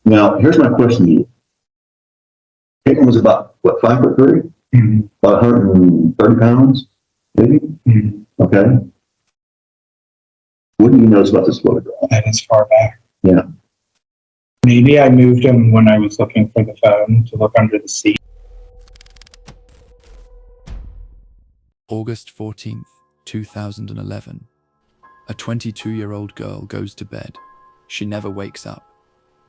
Now, here's my question to you. Katelyn was about, what, 5'3"? Mm-hmm. About 130 pounds, maybe? Mm-hmm. Okay. What do you notice about this photograph? And it's far back. Yeah. Maybe I moved him when I was looking for the phone to look under the seat. August 14th, 2011. A 22-year-old girl goes to bed. She never wakes up.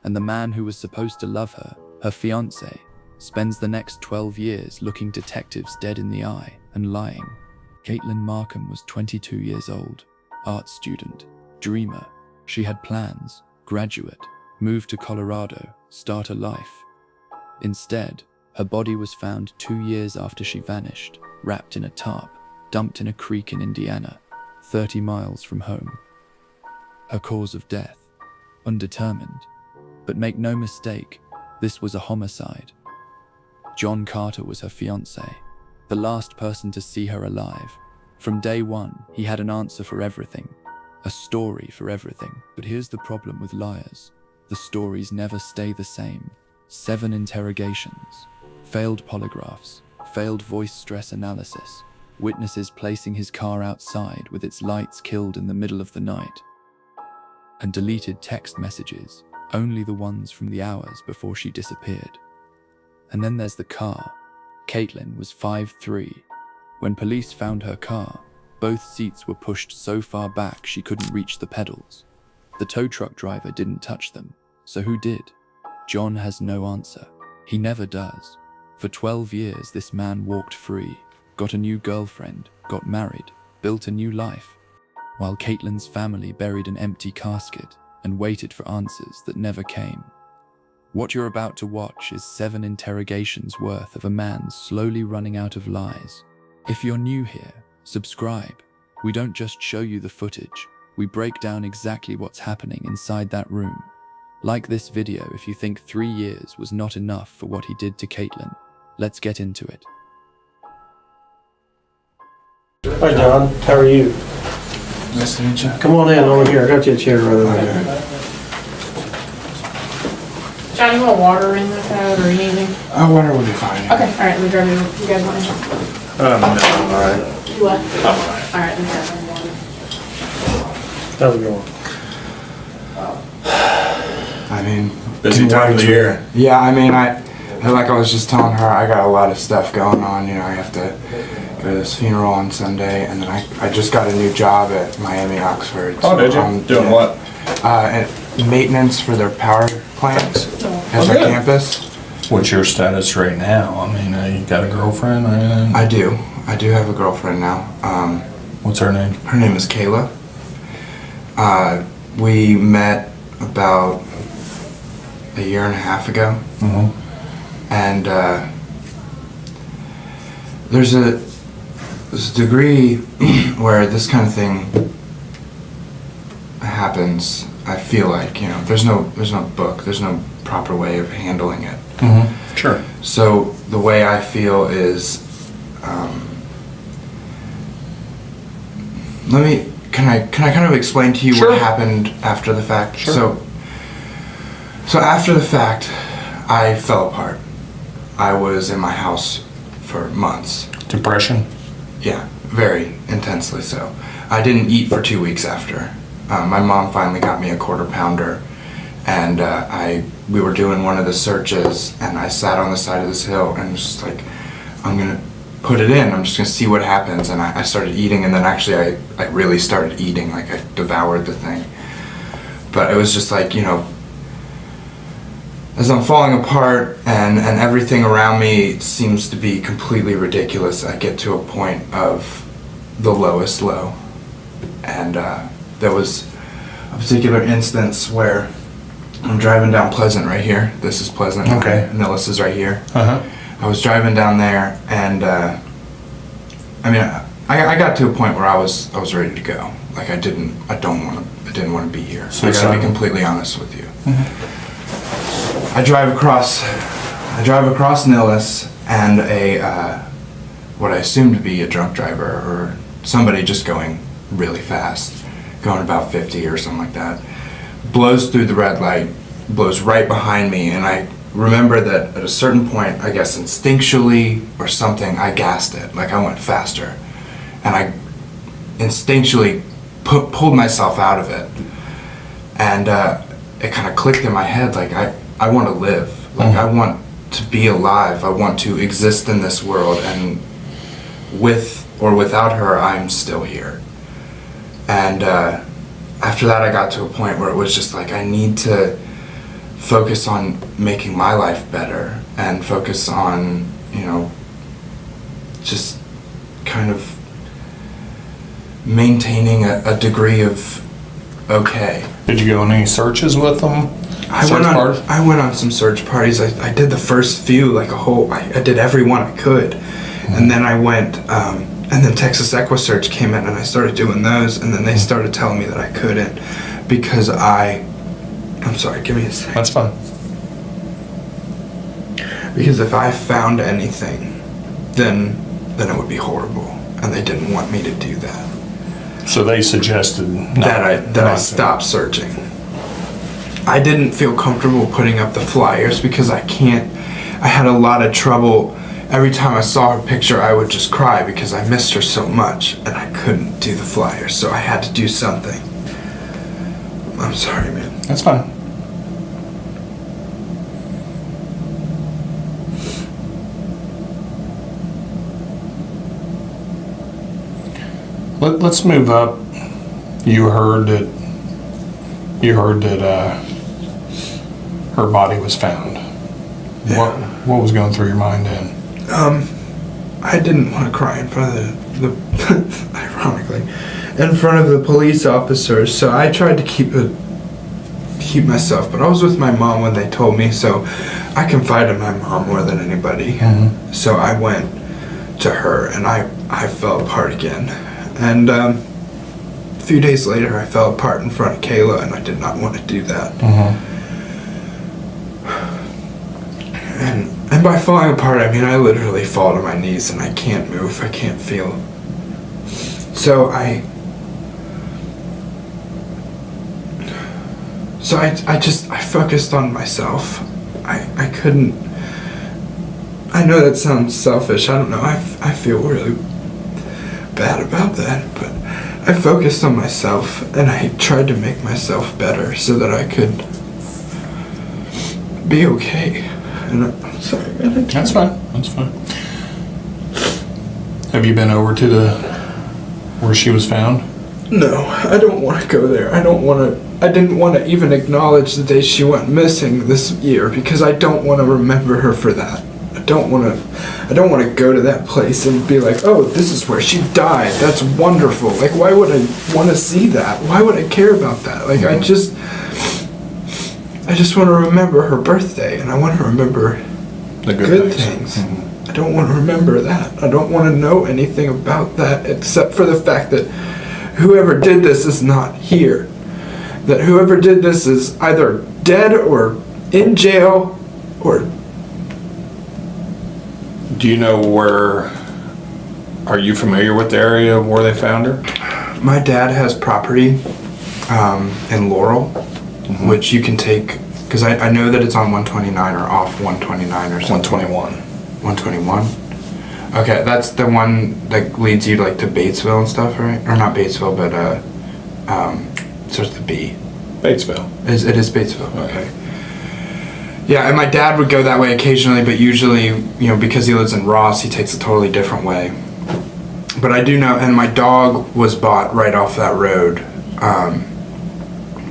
And the man who was supposed to love her, her fiancé, spends the next 12 years looking detectives dead in the eye and lying. Katelyn Markham was 22 years old, art student, dreamer. She had plans, graduate, move to Colorado, start a life. Instead, her body was found 2 years after she vanished, wrapped in a tarp, dumped in a creek in Indiana, 30 miles from home. Her cause of death, undetermined. But make no mistake, this was a homicide. John Carter was her fiancé, the last person to see her alive. From day one, he had an answer for everything, a story for everything. But here's the problem with liars. The stories never stay the same. 7 interrogations, failed polygraphs, failed voice stress analysis, witnesses placing his car outside with its lights killed in the middle of the night, and deleted text messages, only the ones from the hours before she disappeared. And then there's the car. Katelyn was 5'3". When police found her car, both seats were pushed so far back she couldn't reach the pedals. The tow truck driver didn't touch them, so who did? John has no answer. He never does. For 12 years, this man walked free, got a new girlfriend, got married, built a new life, while Katelyn's family buried an empty casket and waited for answers that never came. What you're about to watch is 7 interrogations worth of a man slowly running out of lies. If you're new here, subscribe. We don't just show you the footage, we break down exactly what's happening inside that room. Like this video if you think 3 years was not enough for what he did to Katelyn. Let's get into it. Hi John, how are you? Nice to meet you. Come on in over here, I got you a chair right over there. John, you want water in the code or anything? Water will be fine. Yeah. Okay, alright, let me grab you guys want anything? No, I'm alright. You what? Alright, let me grab some water. How's it going? I mean, Busy time of the year. Yeah, I mean, I like I was just telling her, I got a lot of stuff going on. You know, I have to go to this funeral on Sunday, and then I just got a new job at Miami Oxford. Oh, did you? Doing what? Maintenance for their power plants at their good. campus. What's your status right now? I mean, you got a girlfriend? I do have a girlfriend now. What's her name? Her name is Kayla. We met about a year and a half ago. Mm-hmm. And there's a degree where this kind of thing happens. I feel like, you know, there's no book, there's no proper way of handling it. Mm-hmm. Sure. So the way I feel is, can I kind of explain to you Sure. what happened after the fact? Sure. So after the fact, I fell apart. I was in my house for months. Depression? Yeah, very intensely so. I didn't eat for 2 weeks after. My mom finally got me a quarter pounder, and we were doing one of the searches, and I sat on the side of this hill and was just like, I'm gonna put it in. I'm just gonna see what happens. And I started eating, and then actually I really started eating. Like I devoured the thing. But it was just like, you know, as I'm falling apart and everything around me seems to be completely ridiculous, I get to a point of the lowest low. And there was a particular instance where I'm driving down Pleasant right here. This is Pleasant. Okay. Millis is right here. Uh-huh. I was driving down there, and I mean, I got to a point where I was ready to go. Like I didn't want to be here. So I gotta be completely honest with you. Mm-hmm. I drive across Nillis, and what I assume to be a drunk driver or somebody just going really fast, going about 50 or something like that, blows through the red light blows right behind me, and I remember that at a certain point, I guess instinctually or something, I gassed it, like I went faster, and I instinctually pulled myself out of it, and it kind of clicked in my head, like I want to live, like I want to be alive, I want to exist in this world, and with or without her, I'm still here. And after that, I got to a point where it was just like, I need to focus on making my life better and focus on, you know, just kind of maintaining a degree of okay. Did you go on any searches with them? I went on some search parties. I did the first few, like I did every one I could. And then I went, and then Texas EquiSearch came in and I started doing those, and then they started telling me that I couldn't because I'm sorry, give me a second. That's fine. Because if I found anything, then it would be horrible, and they didn't want me to do that. So they suggested That I stop searching. I didn't feel comfortable putting up the flyers because I had a lot of trouble. Every time I saw her picture, I would just cry because I missed her so much, and I couldn't do the flyers, so I had to do something. I'm sorry, man. That's fine. Let's move up. You heard that her body was found. Yeah. What was going through your mind then? I didn't want to cry in front of the ironically, in front of the police officers, so I tried to keep myself, but I was with my mom when they told me, so I confided in my mom more than anybody. Mm-hmm. So I went to her, and I fell apart again. And a few days later, I fell apart in front of Kayla, and I did not want to do that. Mm-hmm. And by falling apart, I mean I literally fall to my knees and I can't move, I can't feel. So I focused on myself. I couldn't, I know that sounds selfish, I don't know, I feel really bad about that, but I focused on myself and I tried to make myself better so that I could be okay. And I'm sorry, man. That's fine. That's fine. Have you been over to where she was found? No, I don't want to go there. I didn't want to even acknowledge the day she went missing this year because I don't want to remember her for that. I don't want to go to that place and be like, oh, this is where she died. That's wonderful. Like, why would I want to see that? Why would I care about that? Like, I just want to remember her birthday, and I want to remember The good things. things. I don't want to remember that. I don't want to know anything about that except for the fact that whoever did this is not here. That whoever did this is either dead or in jail or... Do you know are you familiar with the area where they found her? My dad has property in Laurel, which you can take, because I know that it's on 129 or off 129 or something. 121. 121? Okay, that's the one that leads you like to Batesville and stuff, right? Or not Batesville, but starts with a B. Batesville. It is Batesville, okay. Yeah, and my dad would go that way occasionally, but usually, you know, because he lives in Ross, he takes a totally different way. But I do know, and my dog was bought right off that road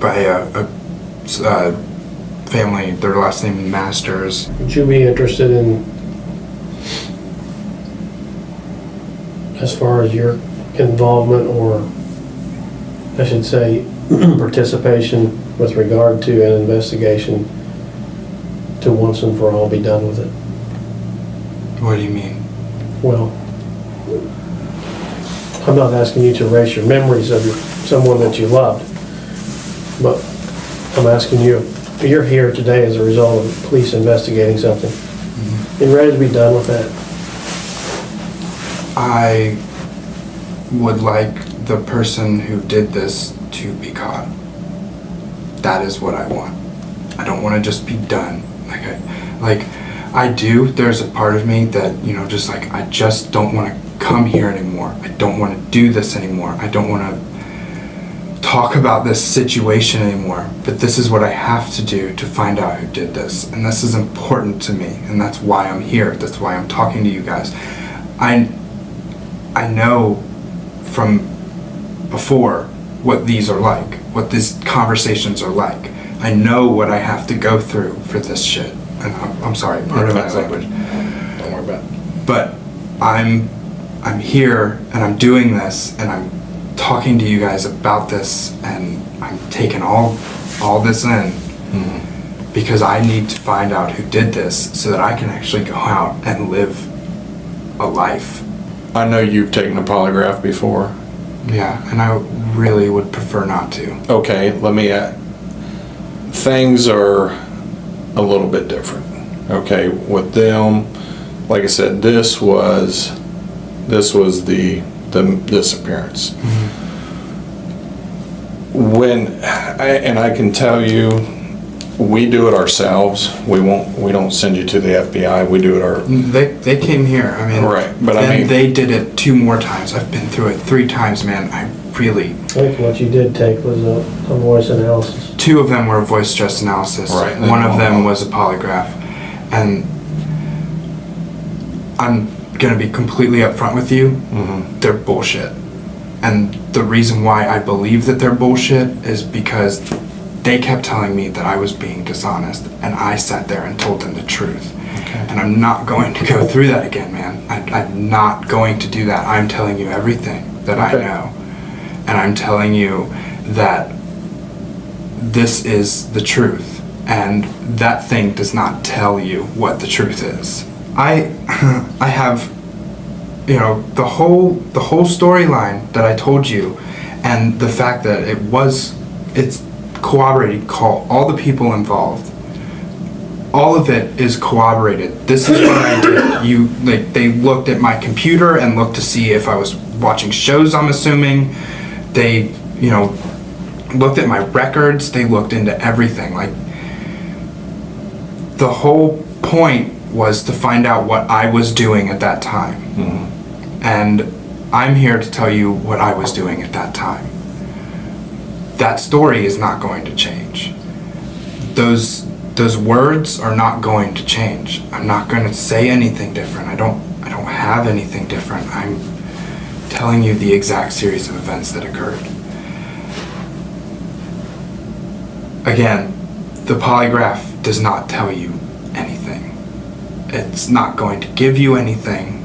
by a family, their last name Masters. Would you be interested in, as far as your involvement, or I should say participation with regard to an investigation, to once and for all be done with it? What do you mean? Well, I'm not asking you to erase your memories of someone that you loved, but I'm asking you, you're here today as a result of police investigating something. You ready to be done with that? I would like the person who did this to be caught. That is what I want. I don't want to just be done. I do. There's a part of me that, you know, just like, I just don't want to come here anymore. I don't want to do this anymore. I don't want to talk about this situation anymore. But this is what I have to do to find out who did this. And this is important to me. And that's why I'm here. That's why I'm talking to you guys. I know from before what these are like, what these conversations are like. I know what I have to go through for this shit. And I'm sorry, pardon my language. Don't worry about it. But I'm here and I'm doing this and I'm talking to you guys about this and I'm taking all this in because I need to find out who did this so that I can actually go out and live a life. I know you've taken a polygraph before. Yeah, and I really would prefer not to. Okay, let me things are a little bit different. Okay, with them, like I said, this was the disappearance. When I can tell you, we do it ourselves. We don't send you to the FBI. We do it They came here. I mean, right, but I mean, they did it 2 more times. I've been through it 3 times, man. I think what you did take was a voice analysis. 2 of them were voice stress analysis. Right. One of them was a polygraph. And I'm gonna be completely upfront with you. They're bullshit. And the reason why I believe that they're bullshit is because they kept telling me that I was being dishonest, and I sat there and told them the truth. Okay. And I'm not going to go through that again, man. I'm not going to do that. I'm telling you everything that I know. And I'm telling you that this is the truth. And that thing does not tell you what the truth is. I have, you know, the whole storyline that I told you, and the fact that it's corroborated. Call all the people involved. All of it is corroborated. This is what I did. They looked at my computer and looked to see if I was watching shows, I'm assuming. They, you know, looked at my records. They looked into everything. Like, the whole point was to find out what I was doing at that time. And I'm here to tell you what I was doing at that time. That story is not going to change. Those words are not going to change. I'm not going to say anything different. I don't have anything different. I'm telling you the exact series of events that occurred. Again, the polygraph does not tell you anything. It's not going to give you anything.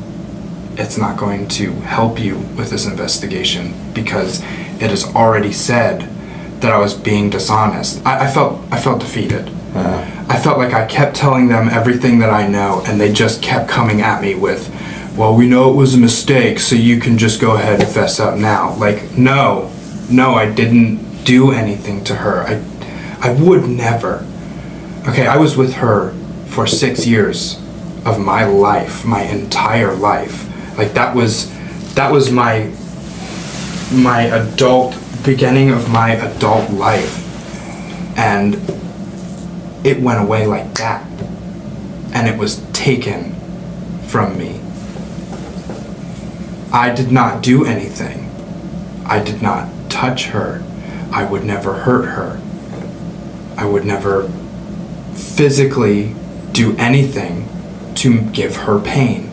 It's not going to help you with this investigation because it has already said that I was being dishonest. I felt defeated. I felt like I kept telling them everything that I know, and they just kept coming at me with, well, we know it was a mistake, so you can just go ahead and fess up now. Like, no, I didn't do anything to her. I would never. Okay, I was with her for 6 years of my life, my entire life. Like, that was my adult, beginning of my adult life. And it went away like that. And it was taken from me. I did not do anything. I did not touch her. I would never hurt her. I would never physically do anything to give her pain.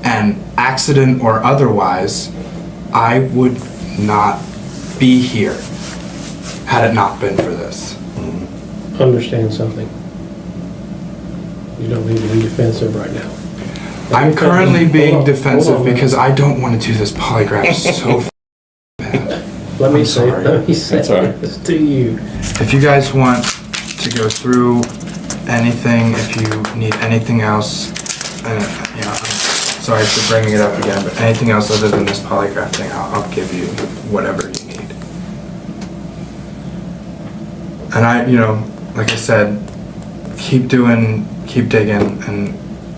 And accident or otherwise, I would not be here had it not been for this. Understand something. You don't need to be defensive right now. I'm currently being defensive because I don't want to do this polygraph so bad. Let me I'm say sorry. That's all right. this to you. If you guys want to go through anything, if you need anything else, and you know, I'm sorry for bringing it up again, but anything else other than this polygraph thing, I'll give you whatever you need. And I, you know, like I said, keep digging, and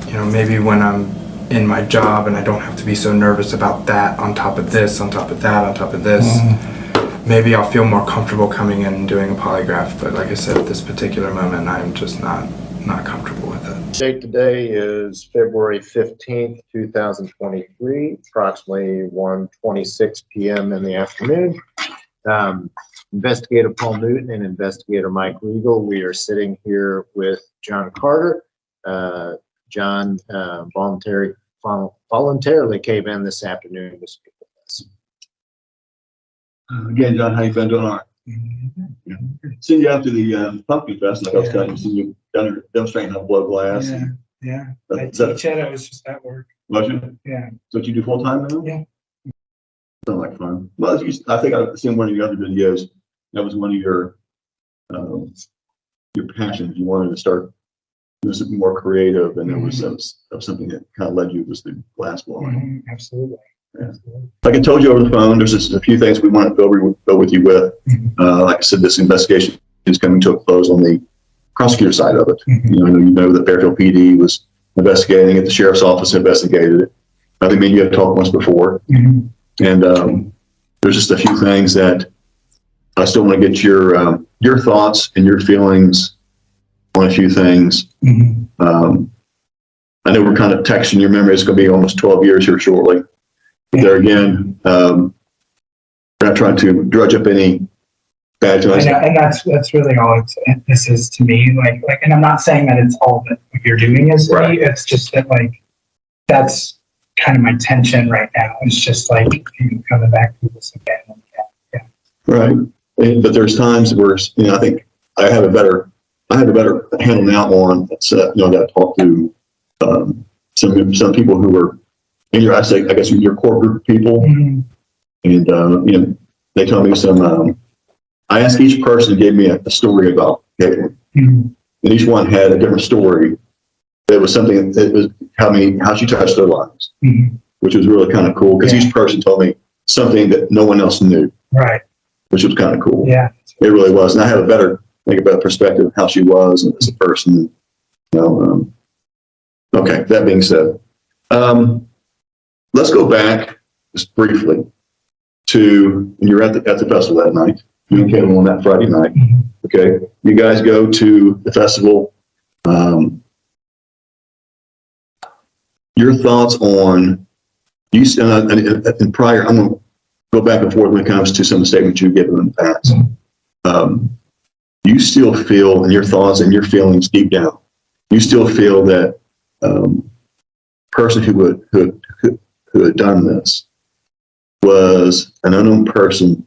you know, maybe when I'm in my job and I don't have to be so nervous about that on top of this, on top of that, on top of this, maybe I'll feel more comfortable coming in and doing a polygraph. But like I said, at this particular moment, I'm just not comfortable with it. Date today is February 15th, 2023, approximately 1:26 p.m. in the afternoon. Investigator Paul Newton and Investigator Mike Regal. We are sitting here with John Carter. John voluntarily came in this afternoon to speak with us. Again, John, how you been? Doing all right? Yeah. Seen you after the pumpkin fest, like I was kind of seeing you demonstrating how blood glass. Yeah. I Is that, teach it. I was just at work. was you? Yeah. So what you do full time now? Yeah. Sounds like fun. Well, I think I've seen one of your other videos. That was one of your passions. You wanted to start doing something more creative, and there was something that kind of led you was the glass blowing. Absolutely. Yeah. Like I told you over the phone, there's just a few things we want to go with you with. Like I said, this investigation is coming to a close on the prosecutor side of it. I know that Fairfield PD was investigating it. The sheriff's office investigated it. I think me and you have talked once before. And there's just a few things that I still want to get your thoughts and your feelings on a few things. I know we're kind of texting your memory. It's going to be almost 12 years here shortly. There again, we're not trying to drudge up any bad times. And that's really all this is to me. Like, and I'm not saying that it's all that what you're doing is to me. It's just that that's kind of my tension right now. It's just coming back to this again. Yeah. Right. But there's times where I think I have a better handle now on that's I got to talk to some people who were in your your core group of people, and they told me some. I asked each person to give me a story about Katelyn, and each one had a different story. It was something that was how she touched their lives, which was really kind of cool because each person told me something that no one else knew. Right. Which was kind of cool. Yeah. It really was, and I have a better perspective of how she was as a person. Okay. That being said, let's go back just briefly to when you're at the festival that night. You and Katelyn on that Friday night. Okay. You guys go to the festival. Your thoughts on you and prior. I'm going to go back and forth when it comes to some of the statements you've given in the past. You still feel, and your thoughts and your feelings deep down, you still feel that person who had done this was an unknown person,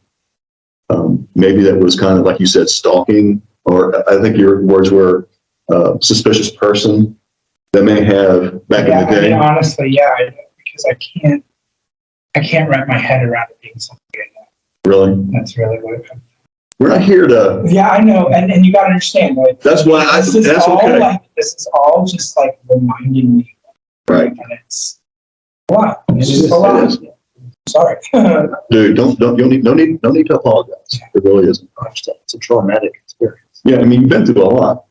maybe that was kind of like you said, stalking, or I think your words were suspicious person that may have back in the day. Honestly, because I can't wrap my head around it being something like that. Really? That's really what it comes. We're not here to. Yeah, I know, and you got to understand. That's why this is all just reminding me. Right. And it's a lot. It's just a lot. Sorry. Dude, no need to apologize. It really isn't. It's a traumatic experience. Yeah, I mean, you've been through a lot.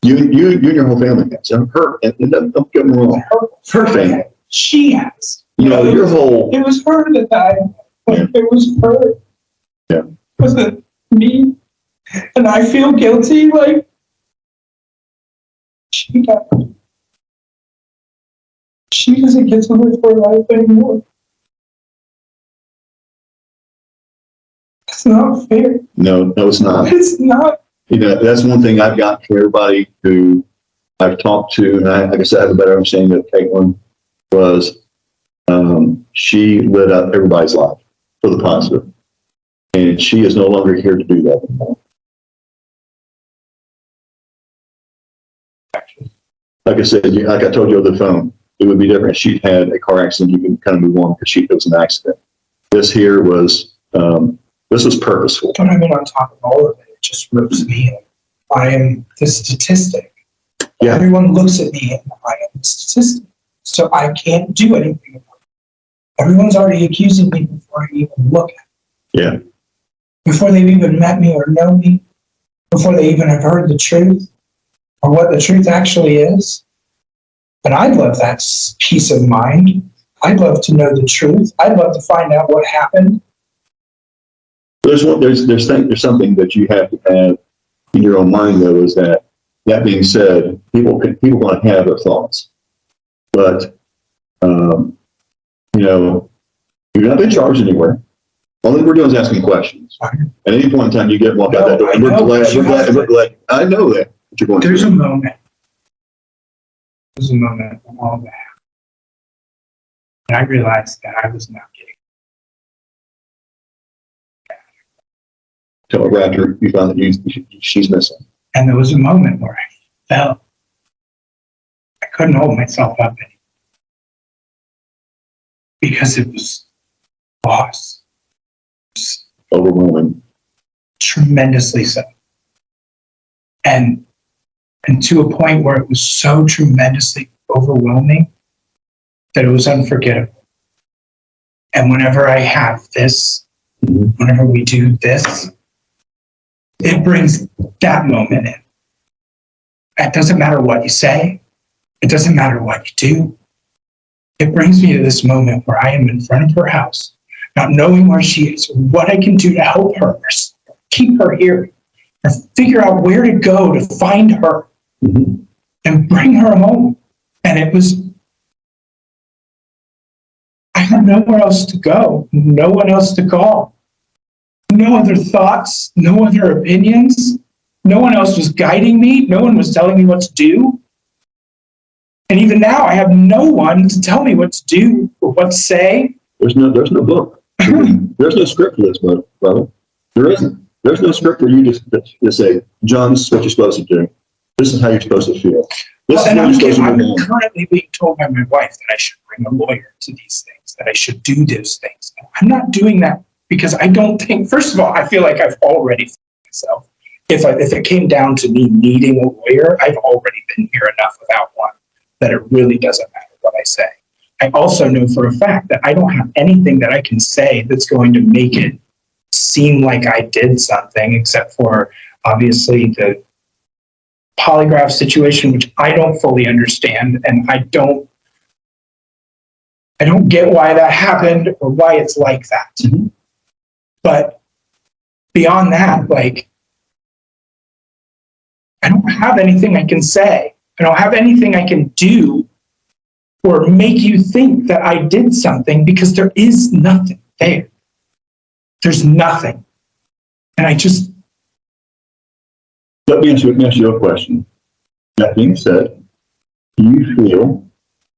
You and your whole family has. And her, and don't get me wrong. Her family. She has. Your whole. It was her that died. It was her. Yeah. It wasn't me. And I feel guilty, she died. She doesn't get to live her life anymore. It's not fair. No, it's not. It's not. That's one thing I've got for everybody who I've talked to, and I guess I have a better understanding of Katelyn, was she lit up everybody's life for the positive. And she is no longer here to do that anymore. Like I said, like I told you over the phone, it would be different if she'd had a car accident. You can kind of move on because it was an accident. This here was purposeful. But I mean, on top of all of it, it just rips me in. I am the statistic. Yeah. Everyone looks at me and I am the statistic. So I can't do anything about it. Everyone's already accusing me before I even look at it. Yeah. Before they've even met me or know me, before they even have heard the truth or what the truth actually is. And I'd love that peace of mind. I'd love to know the truth. I'd love to find out what happened. There's something that you have to have in your own mind, though, is that being said, people want to have their thoughts, but you're not being charged anywhere. All we're doing is asking questions. At any point in time, you get walk out that door, and we're glad. I know that you're going. There's a moment. There's a moment when all that happened, and I realized that I was not getting. Till after you found that she's missing. And there was a moment where I felt I couldn't hold myself up anymore because it was loss. Overwhelming. Tremendously so. And to a point where it was so tremendously overwhelming that it was unforgettable. And whenever I have this, whenever we do this, it brings that moment in. It doesn't matter what you say. It doesn't matter what you do. It brings me to this moment where I am in front of her house, not knowing where she is, or what I can do to help her, or keep her here, or figure out where to go to find her and bring her home. And it was, I had nowhere else to go, no one else to call. No other thoughts, no other opinions. No one else was guiding me. No one was telling me what to do. And even now, I have no one to tell me what to do or what to say. There's no book. There's no script for this, brother. There isn't. There's no script where you just say, John, this is what you're supposed to do. This is how you're supposed to feel. I'm currently being told by my wife that I should bring a lawyer to these things, that I should do those things. I'm not doing that. Because I don't think, first of all, I feel like I've already myself. If it came down to me needing a lawyer, I've already been here enough without one that it really doesn't matter what I say. I also know for a fact that I don't have anything that I can say that's going to make it seem like I did something, except for obviously the polygraph situation, which I don't fully understand, and I don't get why that happened or why it's like that. Mm-hmm. But beyond that, like, I don't have anything I can say. I don't have anything I can do or make you think that I did something, because there is nothing there. There's nothing. And I just... Let me answer your question. That being said, do you feel,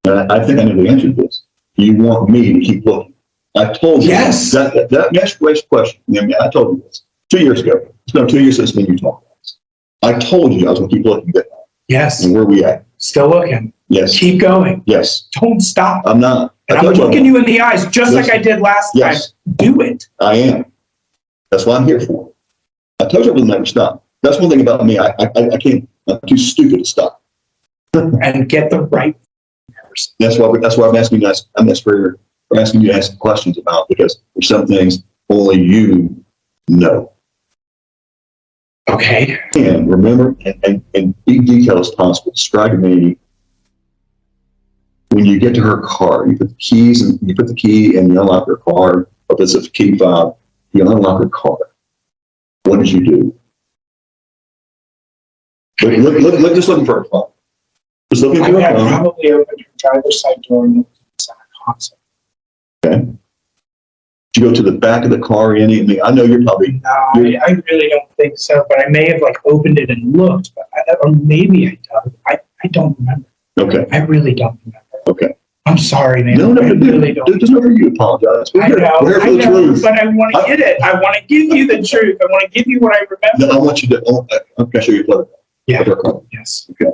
and I think I know the answer to this, do you want me to keep looking? I told you. Yes. That next question, I told you this 2 years ago. It's been 2 years since me you talked about this. I told you I was going to keep looking at that. Yes. And where we at? Still looking. Yes. Keep going. Yes. Don't stop. I'm not. And I'm looking you in the eyes just like I did last time. Do it. I am. That's what I'm here for. I told you I wasn't going to stop. That's one thing about me. I can't. I'm too stupid to stop. And get the right person. That's why I'm asking you guys. We're asking you to ask questions about, because there's some things only you know. Okay. And remember, and be detailed as possible. Describe to me when you get to her car. You put the key and you unlock her car. Or if it's a key fob, you unlock her car. What did you do? Look, just looking for her phone. Just looking for her phone. Probably opened her driver's side door and looked inside her console. Okay. Did you go to the back of the car? I know you're probably... No, I really don't think so, but I may have opened it and looked, or maybe I did. I don't remember. Okay. I really don't remember. Okay. I'm sorry, man. No, I really don't. There's no reason you apologize. I know, truth. but I want to get it. I want to give you the truth. I want to give you what I remember. No, I want you to... I'm going to show you a photo. Yeah. Of her car. Yes. Okay.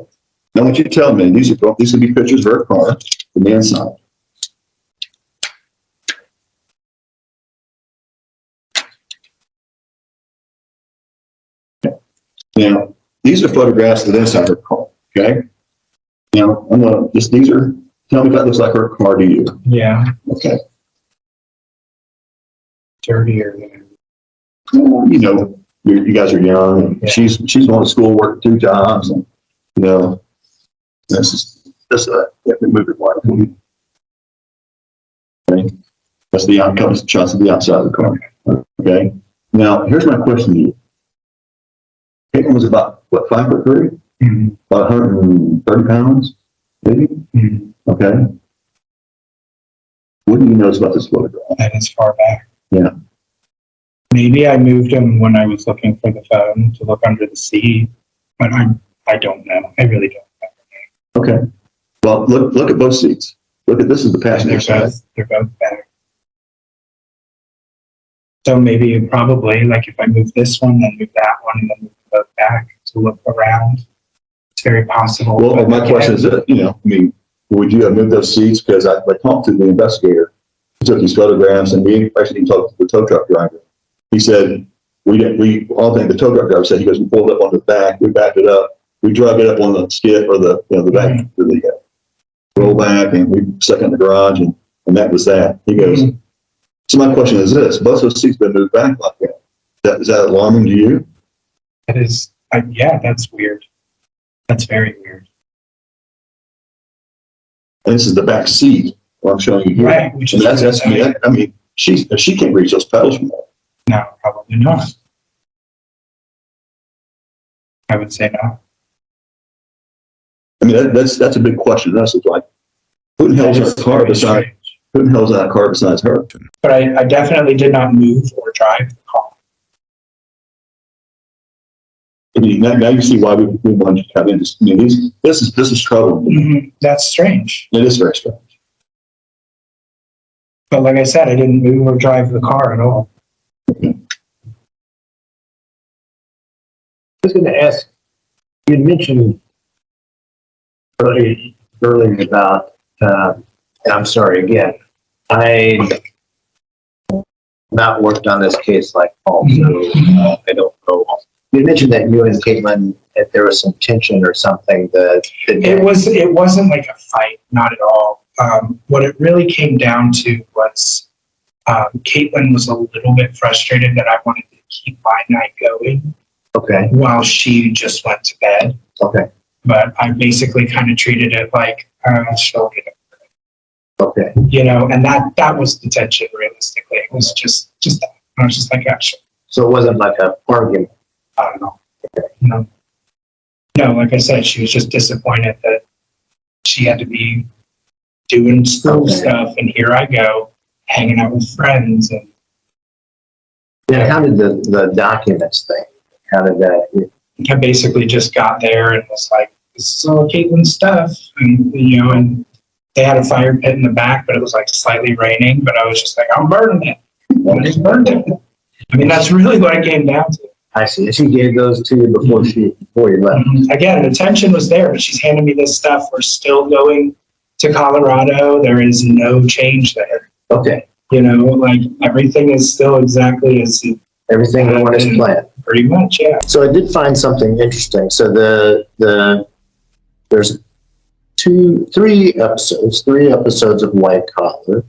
Now I want you to tell me, these will be pictures of her car from the inside. Now, these are photographs of the inside of her car, okay? Now, tell me if that looks like her car to you. Yeah. Okay. Dirtier than... You guys are young, and she's going to school, working 2 jobs, and, this is move it wide. Okay. That's the outcome, shots of the outside of the car. Okay. Now, here's my question to you. Katelyn was about, what, 5'3"? Mhm. About 130 pounds, maybe? Mhm. Okay. What do you notice about this photograph? That is far back. Yeah. Maybe I moved him when I was looking for the phone to look under the seat, but I don't know. I really don't know. Okay. Well, look at both seats. Look at, this is the passenger side. They're both back. So maybe probably like if I move this one, then move that one, and then move them both back to look around. It's very possible. Well, but my again, question is, would you have moved those seats? Because I talked to the investigator, who took these photographs, and we actually talked to the tow truck driver. He said, we all think the tow truck driver said, he goes, we pulled up on the back, we backed it up, we drug it up on the skid or the back, the roll back, and we stuck it in the garage, and that was that. He goes, so my question is this, both those seats been moved back like that. Is that alarming to you? That is, yeah, that's weird. That's very weird. And this is the back seat, what I'm showing you here. Right, which And is she can't reach those pedals from there. No, probably not. I would say no. I mean, that's a big question. That's like, who the hell's in that car besides, who the hell's in that car besides her? But I definitely did not move or drive the car. I mean, now you see why we wanted to come in. This is trouble. That's strange. It is very strange. But like I said, I didn't move or drive the car at all. I was going to ask, you mentioned earlier about, and I'm sorry again, I not worked on this case like Paul, so I don't know. You mentioned that you and Katelyn, if there was some tension or something that It wasn't like a fight, not at all. What it really came down to was Katelyn was a little bit frustrated that I wanted to keep my night going. Okay. While she just went to bed. Okay. But I basically kind of treated it like she'll get it. Okay. And that was the tension realistically. It was just that. I was just like, actually. So it wasn't like an argument. I don't know. Okay. No, like I said, she was just disappointed that she had to be doing school stuff, and here I go, hanging out with friends. And then how did the documents thing? How did that? I basically just got there and was like, "This is all Katelyn's stuff," and and they had a fire pit in the back, but it was like slightly raining. But I was just like, "I'm burning it." I just burned it. I mean, that's really what it came down to. I see. She gave those to you before you left. Again, the tension was there. She's handing me this stuff. We're still going to Colorado. There is no change there. Okay. Like everything is still exactly as it. Everything going as planned. Pretty much, yeah. So I did find something interesting. So there's three episodes of White Collar.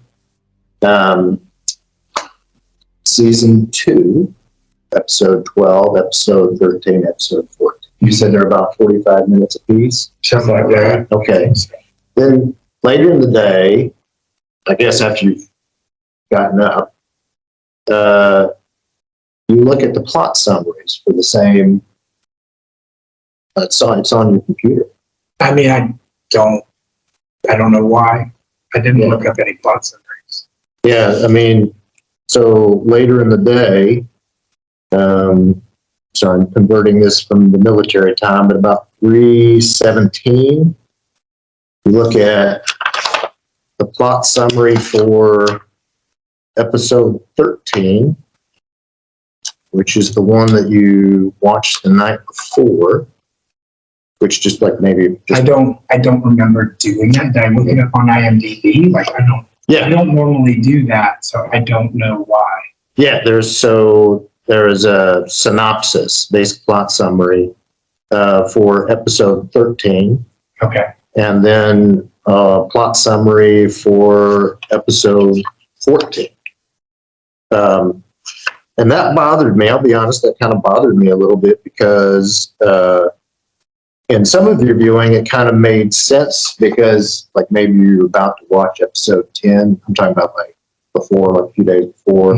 Season 2, episode 12, episode 13, episode 14. You said they're about 45 minutes apiece? Something like that. Okay. Then later in the day, I guess after you've gotten up, you look at the plot summaries for the same. It's on your computer. I mean, I don't know why. I didn't look up any plot summaries. Yeah, I mean, so later in the day, so I'm converting this from the military time, but about 3:17, you look at the plot summary for episode 13, which is the one that you watched the night before, which just like maybe. I don't remember doing that. Did I look it up on IMDb? Like I don't normally do that, so I don't know why. Yeah, there is a synopsis, basic plot summary for episode 13. Okay. And then plot summary for episode 14. And that bothered me. I'll be honest, that kind of bothered me a little bit because in some of your viewing, it kind of made sense because like maybe you're about to watch episode 10. I'm talking about like before, like a few days before.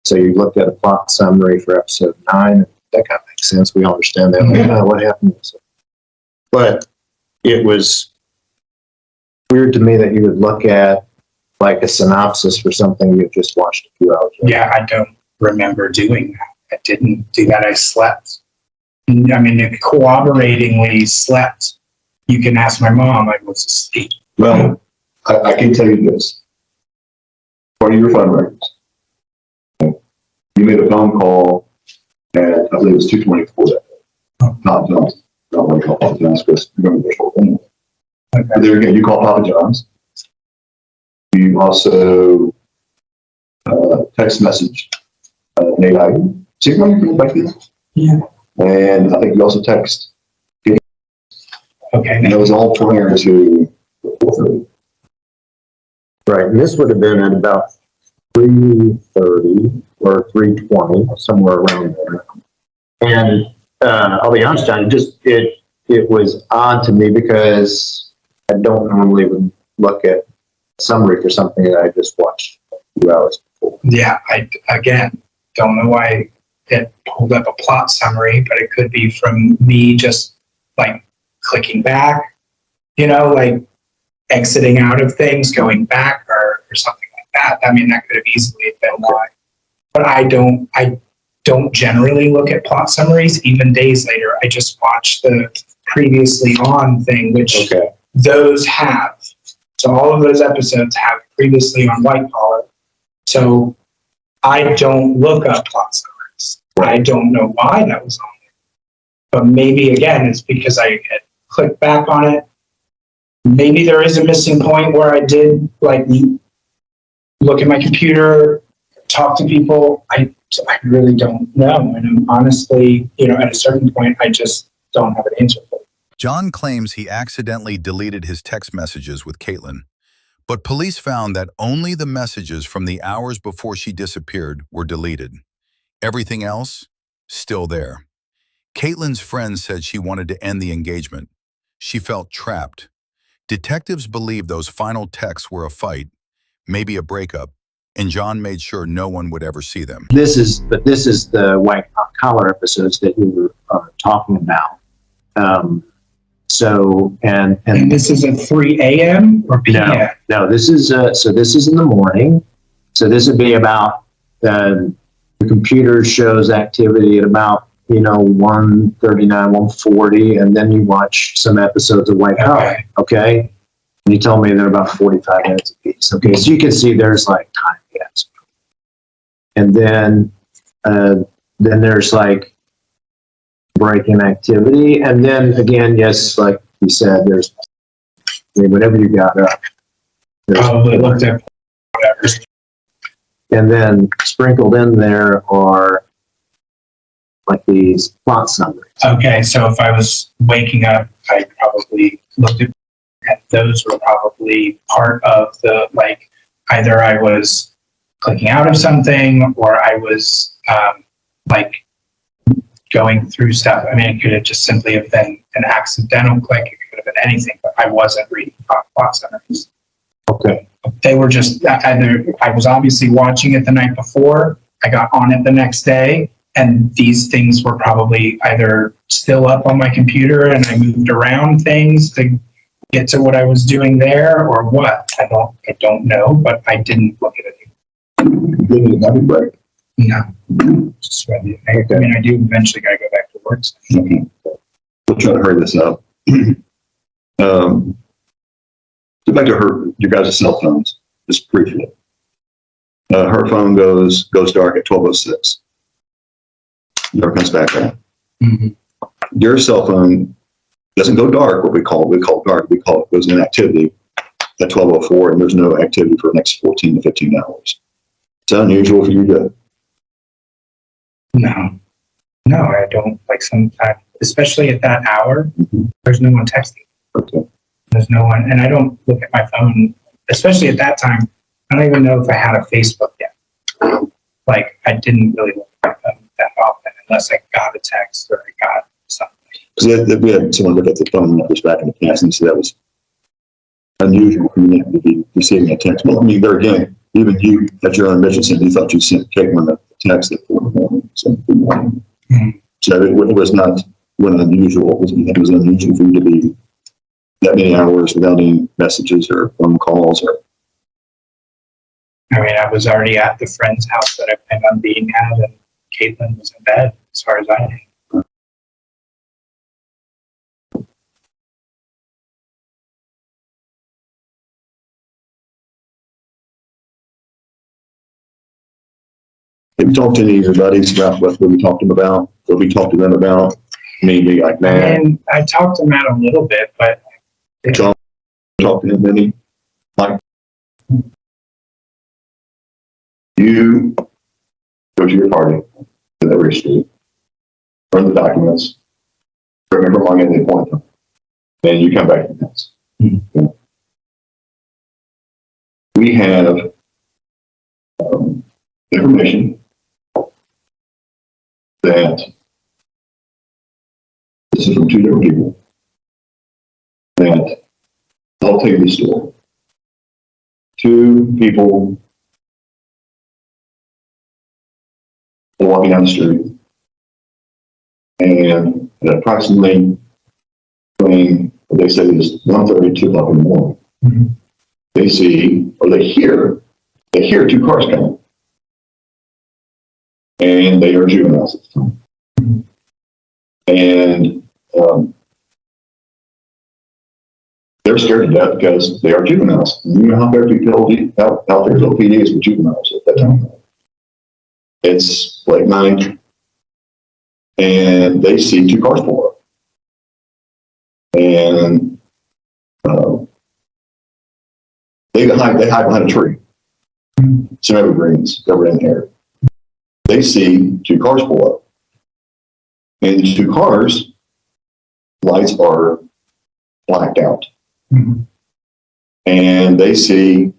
So you looked at a plot summary for episode 9. That kind of makes sense. We all understand that. Yeah. What happened? But it was weird to me that you would look at like a synopsis for something you just watched a few hours ago. Yeah, I don't remember doing that. I didn't do that. I slept. I mean, corroboratingly slept. You can ask my mom. I was asleep. Well, I can tell you this. Part of your fundraisers, you made a phone call at, I believe it was 2:24 that day. Not want to call Papa John's because you're going to this whole thing. Okay. But there again, you call Papa John's. You also text message Nate Ivey. See what you're back then? Yeah. And I think you also text. Okay. And it was all prior to 4:30. Right, and this would have been at about 3:30 or 3:20, somewhere around there. And I'll be honest, John, it was odd to me because I don't normally would look at summary for something that I just watched a few hours before. Yeah, I, again, don't know why it pulled up a plot summary, but it could be from me just like clicking back, like exiting out of things, going back or something like that. I mean, that could have easily been why. But I don't generally look at plot summaries, even days later. I just watch the previously on thing, which those have. So all of those episodes have previously on white collar. So I don't look up plot summaries. I don't know why that was on there. But maybe, again, it's because I had clicked back on it. Maybe there is a missing point where I did look at my computer, talk to people. I really don't know. And honestly, at a certain point, I just don't have an answer for it. John claims he accidentally deleted his text messages with Katelyn, but police found that only the messages from the hours before she disappeared were deleted. Everything else, still there. Katelyn's friend said she wanted to end the engagement. She felt trapped. Detectives believed those final texts were a fight, maybe a breakup, and John made sure no one would ever see them. This is the white collar episodes that you were talking about. And this is at 3 a.m. or p.m.? No, this is in the morning. So this would be about the computer shows activity at about 1:39, 1:40, and then you watch some episodes of white collar. Okay. And you told me they're about 45 minutes apiece. Okay, so you can see there's like time gaps. And then there's like break-in activity. And then again, yes, like you said, there's whatever you got up. Probably looked at whatever. And then sprinkled in there are like these plot summaries. Okay, so if I was waking up, I probably looked at those were probably part of the, either I was clicking out of something or I was going through stuff. I mean, it could have just simply have been an accidental click. It could have been anything, but I wasn't reading plot summaries. Okay. They were just either I was obviously watching it the night before, I got on it the next day, and these things were probably either still up on my computer and I moved around things to get to what I was doing there or what. I don't know, but I didn't look at it. Did it have a break? No. Just read it. I mean, I do eventually gotta go back to work. So. Okay. We'll try to hurry this up. Go back to your guys' cell phones, just briefly. Her phone goes dark at 12:06. Never comes back on. Mm-hmm. Your cell phone doesn't go dark, what we call dark. We call it goes in activity at 12:04, and there's no activity for the next 14 to 15 hours. It's unusual for you to. No, I don't. Sometimes, especially at that hour, there's no one texting. Okay. There's no one, and I don't look at my phone, especially at that time. I don't even know if I had a Facebook yet. I didn't really look at my phone that often unless I got a text or I got something. Because we had someone look at the phone numbers back in the past, and so that was unusual for you to be receiving a text. Well, I mean, there again, even you at your own mission center, you thought you sent Katelyn a text at 4 in the morning, so in the morning. Mhm. So it was not, wasn't unusual. It was unusual for you to be that many hours without any messages or phone calls or. I mean, I was already at the friend's house that I planned on being at, and Katelyn was in bed, as far as I knew. Have you talked to any of your buddies about what we talked to them about? What we talked to them about? Maybe like Matt. And I talked to Matt a little bit, but John, talk to him, Benny. Mike. You go to your party to the registry, run the documents, remember long and the appointment, then you come back to the house. Okay. We have information that this is from 2 different people that I'll tell you the story. 2 people were walking down the street, and at approximately between, they say it's 1:30 to 2 o'clock in the morning, they see, or they hear 2 cars coming. And they are juveniles at the time. And they're scared to death because they are juveniles. You know how Fairfield PD is with juveniles at that time. It's late night, and they see 2 cars pull up. And they hide behind a tree. Some evergreens covered in hair. They see 2 cars pull up. And the 2 cars, lights are blacked out. Mm-hmm. And they see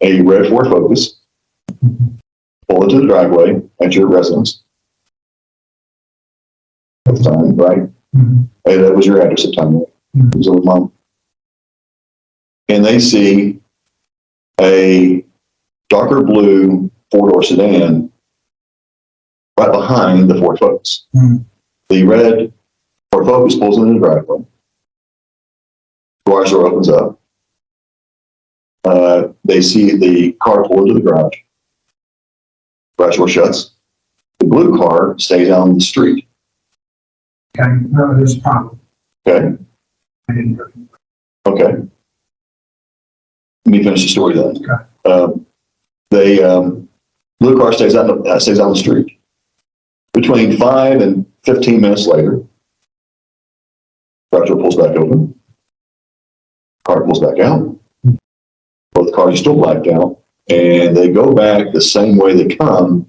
a red Ford Focus pull into the driveway at your residence at the time, right? Mm-hmm. And that was your address at the time, right? It was on mine. And they see a darker blue 4-door sedan right behind the Ford Focus. Mm-hmm. The red Ford Focus pulls into the driveway. Garage door opens up. They see the car pull into the garage. Garage door shuts. The blue car stays out on the street. Okay, no, there's a problem. Okay. I didn't hear you. Okay. Let me finish the story then. Okay. Blue car stays out on the street. Between 5 and 15 minutes later, garage door pulls back open. Car pulls back out. Both cars are still blacked out, and they go back the same way they coming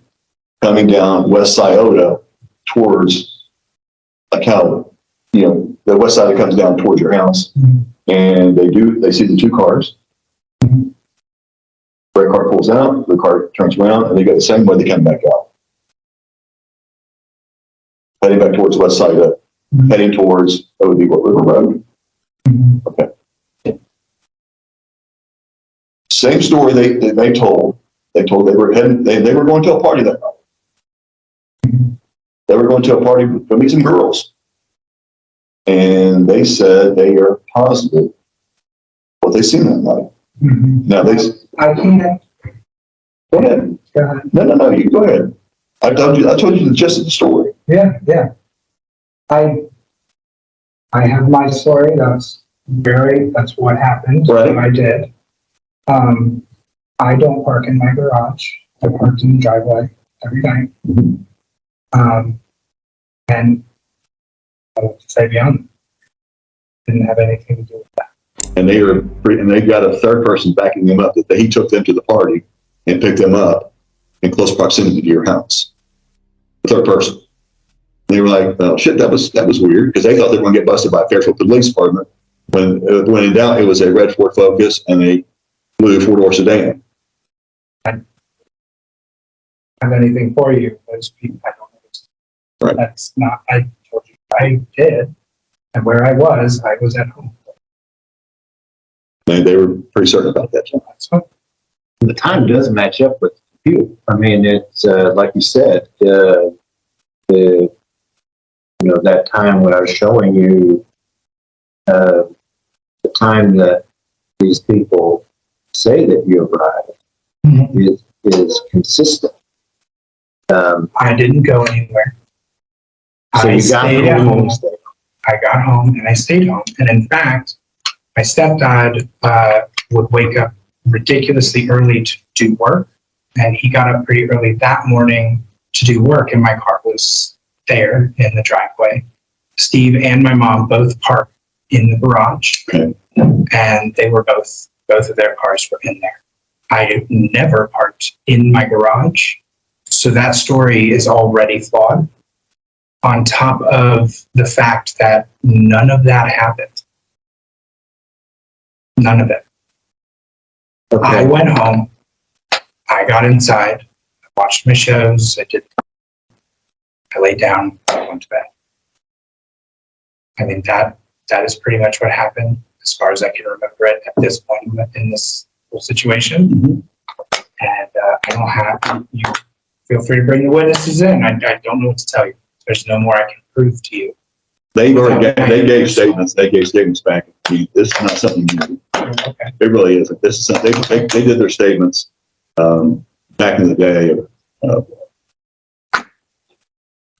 down West Scioto towards a cow. The west side that comes down towards your house, and they see the 2 cars. Red car pulls out, the car turns around, and they go the same way they come back out. Heading back towards West Scioto, heading towards, that would be what, River Road? Okay. Same story they told. They told they were heading, they were going to a party that night. They were going to a party to meet some girls. And they said they are positive what they seen that night. Now I can't. Go ahead. Go ahead. No, you go ahead. I told you the gist of the story. Yeah. I have my story. That's what happened. Right. I did. I don't park in my garage. I parked in the driveway every night. And I would say beyond, didn't have anything to do with that. And they got a third person backing them up that he took them to the party and picked them up in close proximity to your house. The third person. They were like, "Oh shit, that was weird," because they thought they were going to get busted by Fairfield Police Department. When in doubt, it was a red Ford Focus and a blue 4-door sedan. I don't have anything for you. Those people, I don't know. Right. That's not. I told you I did, and where I was at home. And they were pretty certain about that. That's what. The time does match up with dispute. I mean, it's, like you said, that time when I was showing you, the time that these people say that you arrived is consistent. I didn't go anywhere. So I you got stayed at home. home. I got home and I stayed home. And in fact, my stepdad would wake up ridiculously early to do work. And he got up pretty early that morning to do work. And my car was there in the driveway. Steve and my mom both parked in the garage. Okay. And they were both of their cars were in there. I never parked in my garage. So that story is already flawed. On top of the fact that none of that happened. None of it. Okay. I went home. I got inside. I watched my shows. I laid down. I went to bed. I mean, that is pretty much what happened as far as I can remember it at this point in this whole situation. Mm-hmm. And I don't have, you feel free to bring the witnesses in. I don't know what to tell you. There's no more I can prove to you. They gave statements. They gave statements back. This is not something new. Okay. It really isn't. This is something they did their statements back in the day.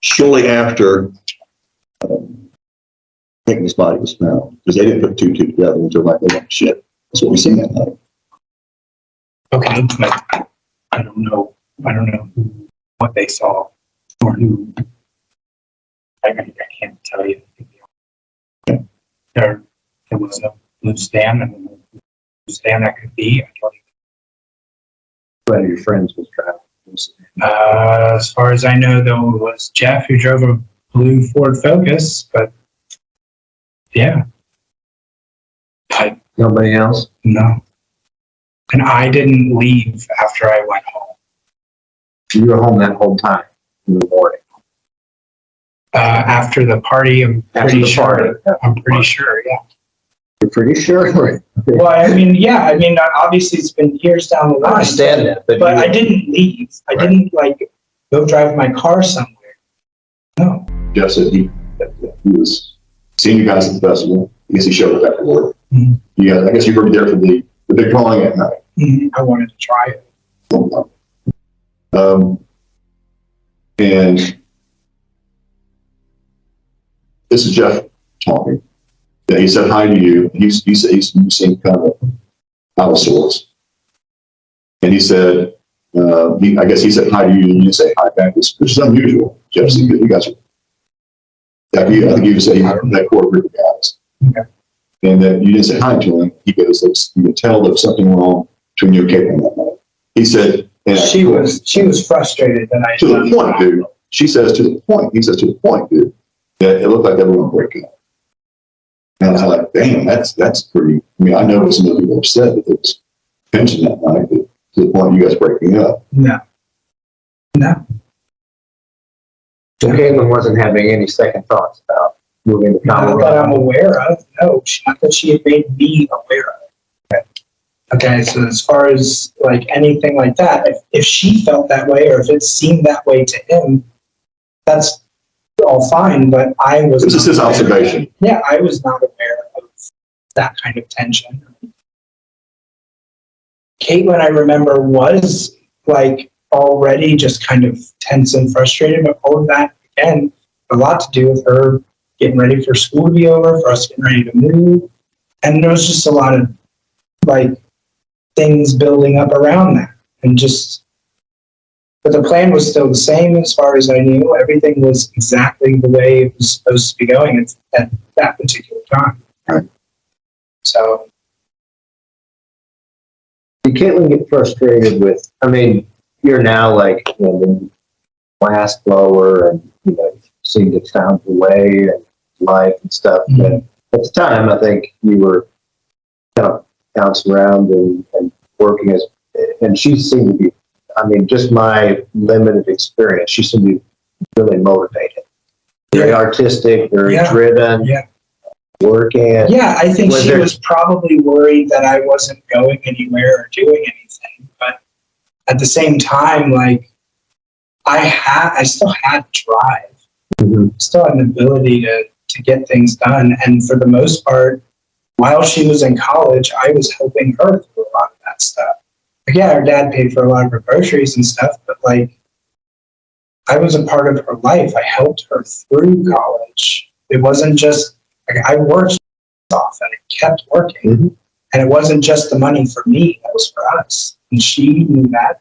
Shortly after Katelyn's body was found, because they didn't put two together until like they went shit. That's what we seen that night. Okay, but I don't know what they saw or who. I can't tell you. There was no blue stand, and no blue stand that could be. I don't One of your friends was driving. As far as I know, though, it was Jeff who drove a blue Ford Focus, but yeah. But Nobody else? no. And I didn't leave after I went home. You were home that whole time in the morning. After the party, I'm After pretty the sure. party. I'm pretty sure, yeah. You're pretty sure? Well, I mean, yeah, I mean, obviously it's been years down the I line. understand that, but But you- I didn't leave. I Right. didn't like go drive my car somewhere. No. Jeff said he was seeing you guys at the festival. I guess he showed up after work. Mhm. Yeah, I guess you were there for the big drawing at night. I wanted to try it. And this is Jeff talking. Yeah, he said hi to you. He said he seemed kind of out of sorts. And he said, I guess he said hi to you, and you say hi back, which is unusual. Jeff said, you guys are, I think you said that core group of guys. Okay. And that you didn't say hi to him. He goes, you can tell there was something wrong between you and Katelyn that night. He said, and She was frustrated that I to the point, dude. She says to the point. He says to the point, dude, that it looked like everyone breaking up. And I was like, damn, that's pretty. I mean, I know some of the people upset that there was tension that night, but to the point of you guys breaking up. No. So Katelyn wasn't having any second thoughts about moving to Not that I'm Colorado. aware of. No, not that she had made me aware of. Okay, so as far as like anything like that, if she felt that way or if it seemed that way to him, that's all fine, but I was. This is his observation. Yeah, I was not aware of that kind of tension. Katelyn, I remember, was like already just kind of tense and frustrated, but all of that, again, a lot to do with her getting ready for school to be over, for us getting ready to move. And there was just a lot of like things building up around that. And just, but the plan was still the same as far as I knew. Everything was exactly the way it was supposed to be going at that particular time. Right. So, Did Katelyn get frustrated with, I mean, you're now like, the glass blower and, you seem to found your way and life and stuff. Mhm. But at the time, I think you were kind of bouncing around and working as, and she seemed to be, I mean, just my limited experience, she seemed to be really motivated. Very artistic, very Yeah. driven, Yeah. working. yeah, I think Was she there- was probably worried that I wasn't going anywhere or doing anything, but at the same time, like, I still had drive, still had an ability to get things done. And for the most part, while she was in college, I was helping her through a lot of that stuff. Like, yeah, her dad paid for a lot of her groceries and stuff, but like, I was a part of her life. I helped her through college. It wasn't just, like, I worked off and I kept working. And it wasn't just the money for me, that was for us. And she knew that.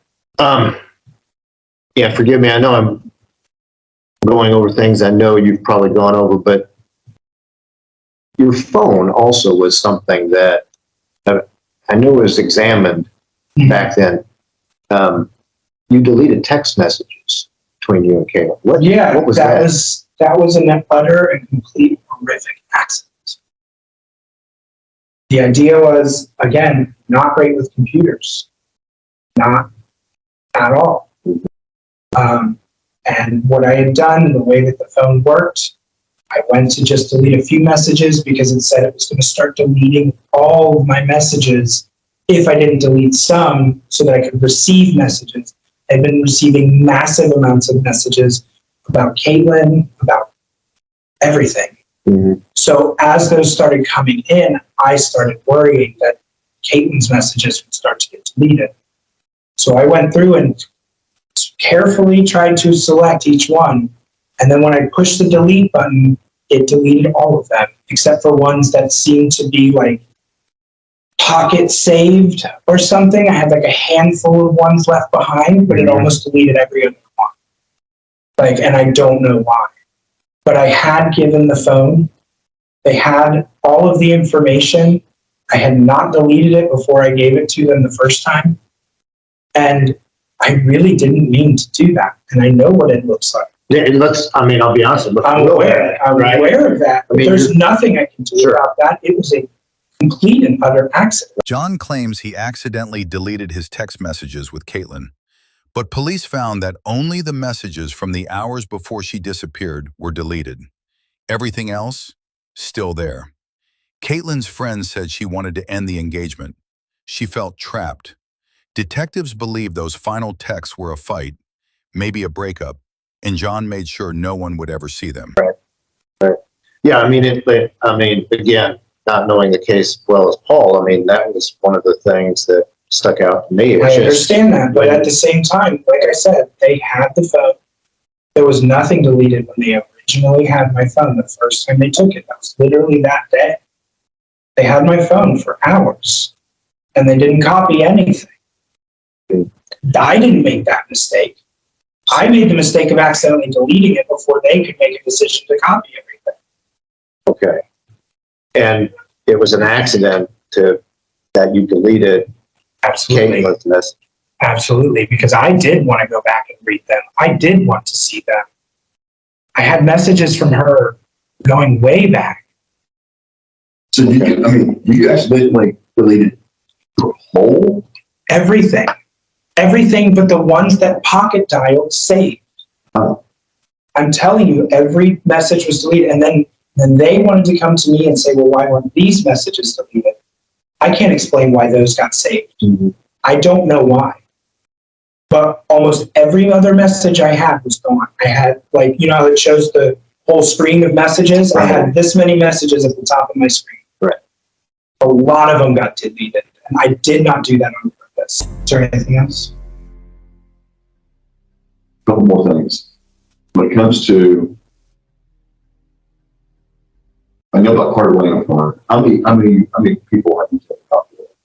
Yeah, forgive me. I know I'm going over things I know you've probably gone over, but your phone also was something that I know was examined back then. You deleted text messages between you and Kayla. What was that? That was an utter and complete horrific accident. The idea was, again, not great with computers. Not at all. And what I had done, and the way that the phone worked, I went to just delete a few messages because it said it was going to start deleting all of my messages if I didn't delete some so that I could receive messages. I'd been receiving massive amounts of messages about Katelyn, about everything. So as those started coming in, I started worrying that Katelyn's messages would start to get deleted. So I went through and carefully tried to select each one. And then when I pushed the delete button, it deleted all of them, except for ones that seemed to be like pocket saved or something. I had like a handful of ones left behind, but it almost deleted every other one. Like, and I don't know why. But I had given the phone. They had all of the information. I had not deleted it before I gave it to them the first time. And I really didn't mean to do that. And I know what it looks like. Yeah, I'll be honest. I'm aware of that. But there's nothing I can do about that. It was a complete and utter accident. John claims he accidentally deleted his text messages with Katelyn, but police found that only the messages from the hours before she disappeared were deleted. Everything else, still there. Katelyn's friend said she wanted to end the engagement. She felt trapped. Detectives believed those final texts were a fight, maybe a breakup, and John made sure no one would ever see them. Right. Yeah, again, not knowing the case as well as Paul, that was one of the things that stuck out to me. I understand that, but at the same time, like I said, they had the phone. There was nothing deleted when they originally had my phone the first time they took it. That was literally that day. They had my phone for hours, and they didn't copy anything. I didn't make that mistake. I made the mistake of accidentally deleting it before they could make a decision to copy everything. Okay. And it was an accident that you deleted Katelyn's message. Absolutely, because I did want to go back and read them. I did want to see them. I had messages from her going way back. So you accidentally deleted the whole? Everything but the ones that Pocket dialed saved. Oh. I'm telling you, every message was deleted. And then they wanted to come to me and say, well, why weren't these messages deleted? I can't explain why those got saved. I don't know why. But almost every other message I had was gone. I had, how it shows the whole screen of messages? I had this many messages at the top of my screen. Right. A lot of them got deleted. And I did not do that on purpose. Is there anything else? A couple more things. When it comes to, I know about Carter Lane Farm. How many people have you taken off of it?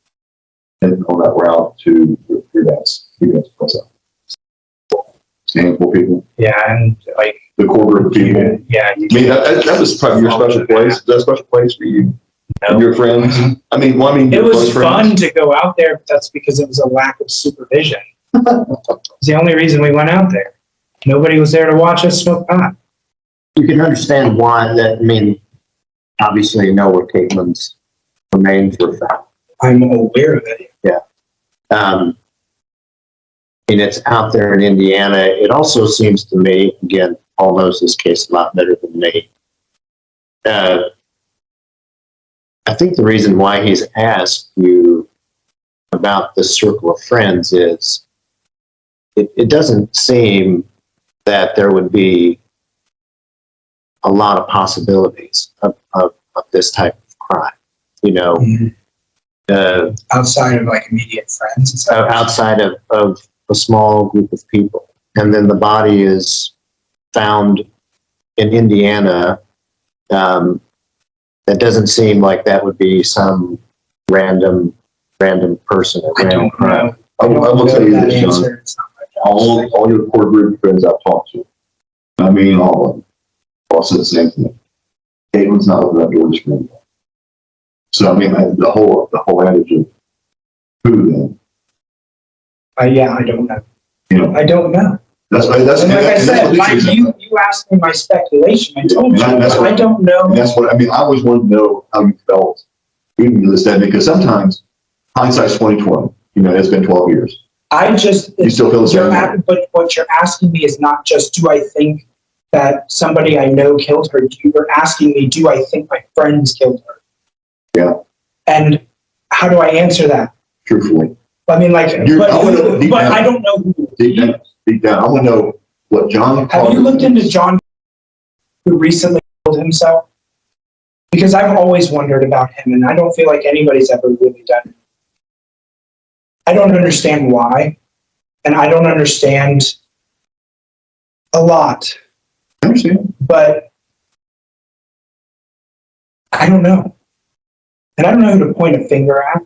And on that route to your dad's place out? Handful of people? Yeah, and the quarter of people? Yeah. That was probably your special place. That special place for you? No. Your friends? It was fun to go out there, but that's because it was a lack of supervision. It's the only reason we went out there. Nobody was there to watch us smoke pot. You can understand why obviously you know where Katelyn's remains were found. I'm aware of it. Yeah. And it's out there in Indiana. It also seems to me, again, Paul knows this case a lot better than me. I think the reason why he's asked you about the circle of friends is it doesn't seem that there would be a lot of possibilities of this type of crime, you know, Outside of like immediate friends and stuff. outside of a small group of people. And then the body is found in Indiana. That doesn't seem like that would be some random person or I random don't crime. know. I will tell you That this, John. answer. It's not my job. All your core group friends I've talked to, I mean, all of them, all said the same thing. Caitlin's not looking up doors for anybody. So, I mean, the whole adage of who then, Yeah, I don't know. you know, I don't know. that's And like I said, what you asked me my speculation. I told you, That's what- I don't know. and that's what, I mean, I always wanted to know how you felt, even to this day, because sometimes hindsight's 20/20, you know, it's been 12 years. I just, You still feel the same way? but what you're asking me is not just, do I think that somebody I know killed her? You're asking me, do I think my friends killed her? Yeah. And how do I answer that? Truthfully. I mean, like, I wanna know deep down. I don't know who. Deep down, I want to know what John. Have you looked into John, who recently killed himself? Because I've always wondered about him, and I don't feel like anybody's ever really done it. I don't understand why, and I don't understand a lot, I understand. but I don't know. And I don't know who to point a finger at.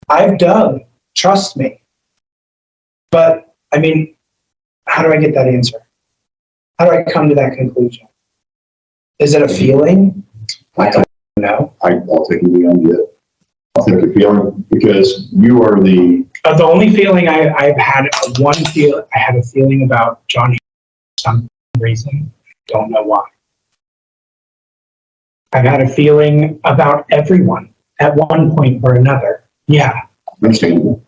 I've dug, trust me. But, I mean, how do I get that answer? How do I come to that conclusion? Is it a feeling? I don't know. I'll take you beyond it. I'll take a feeling because you are the only feeling I've had, I had a feeling about John for some reason. Don't know why. I've had a feeling about everyone at one point or another. Yeah. understandable.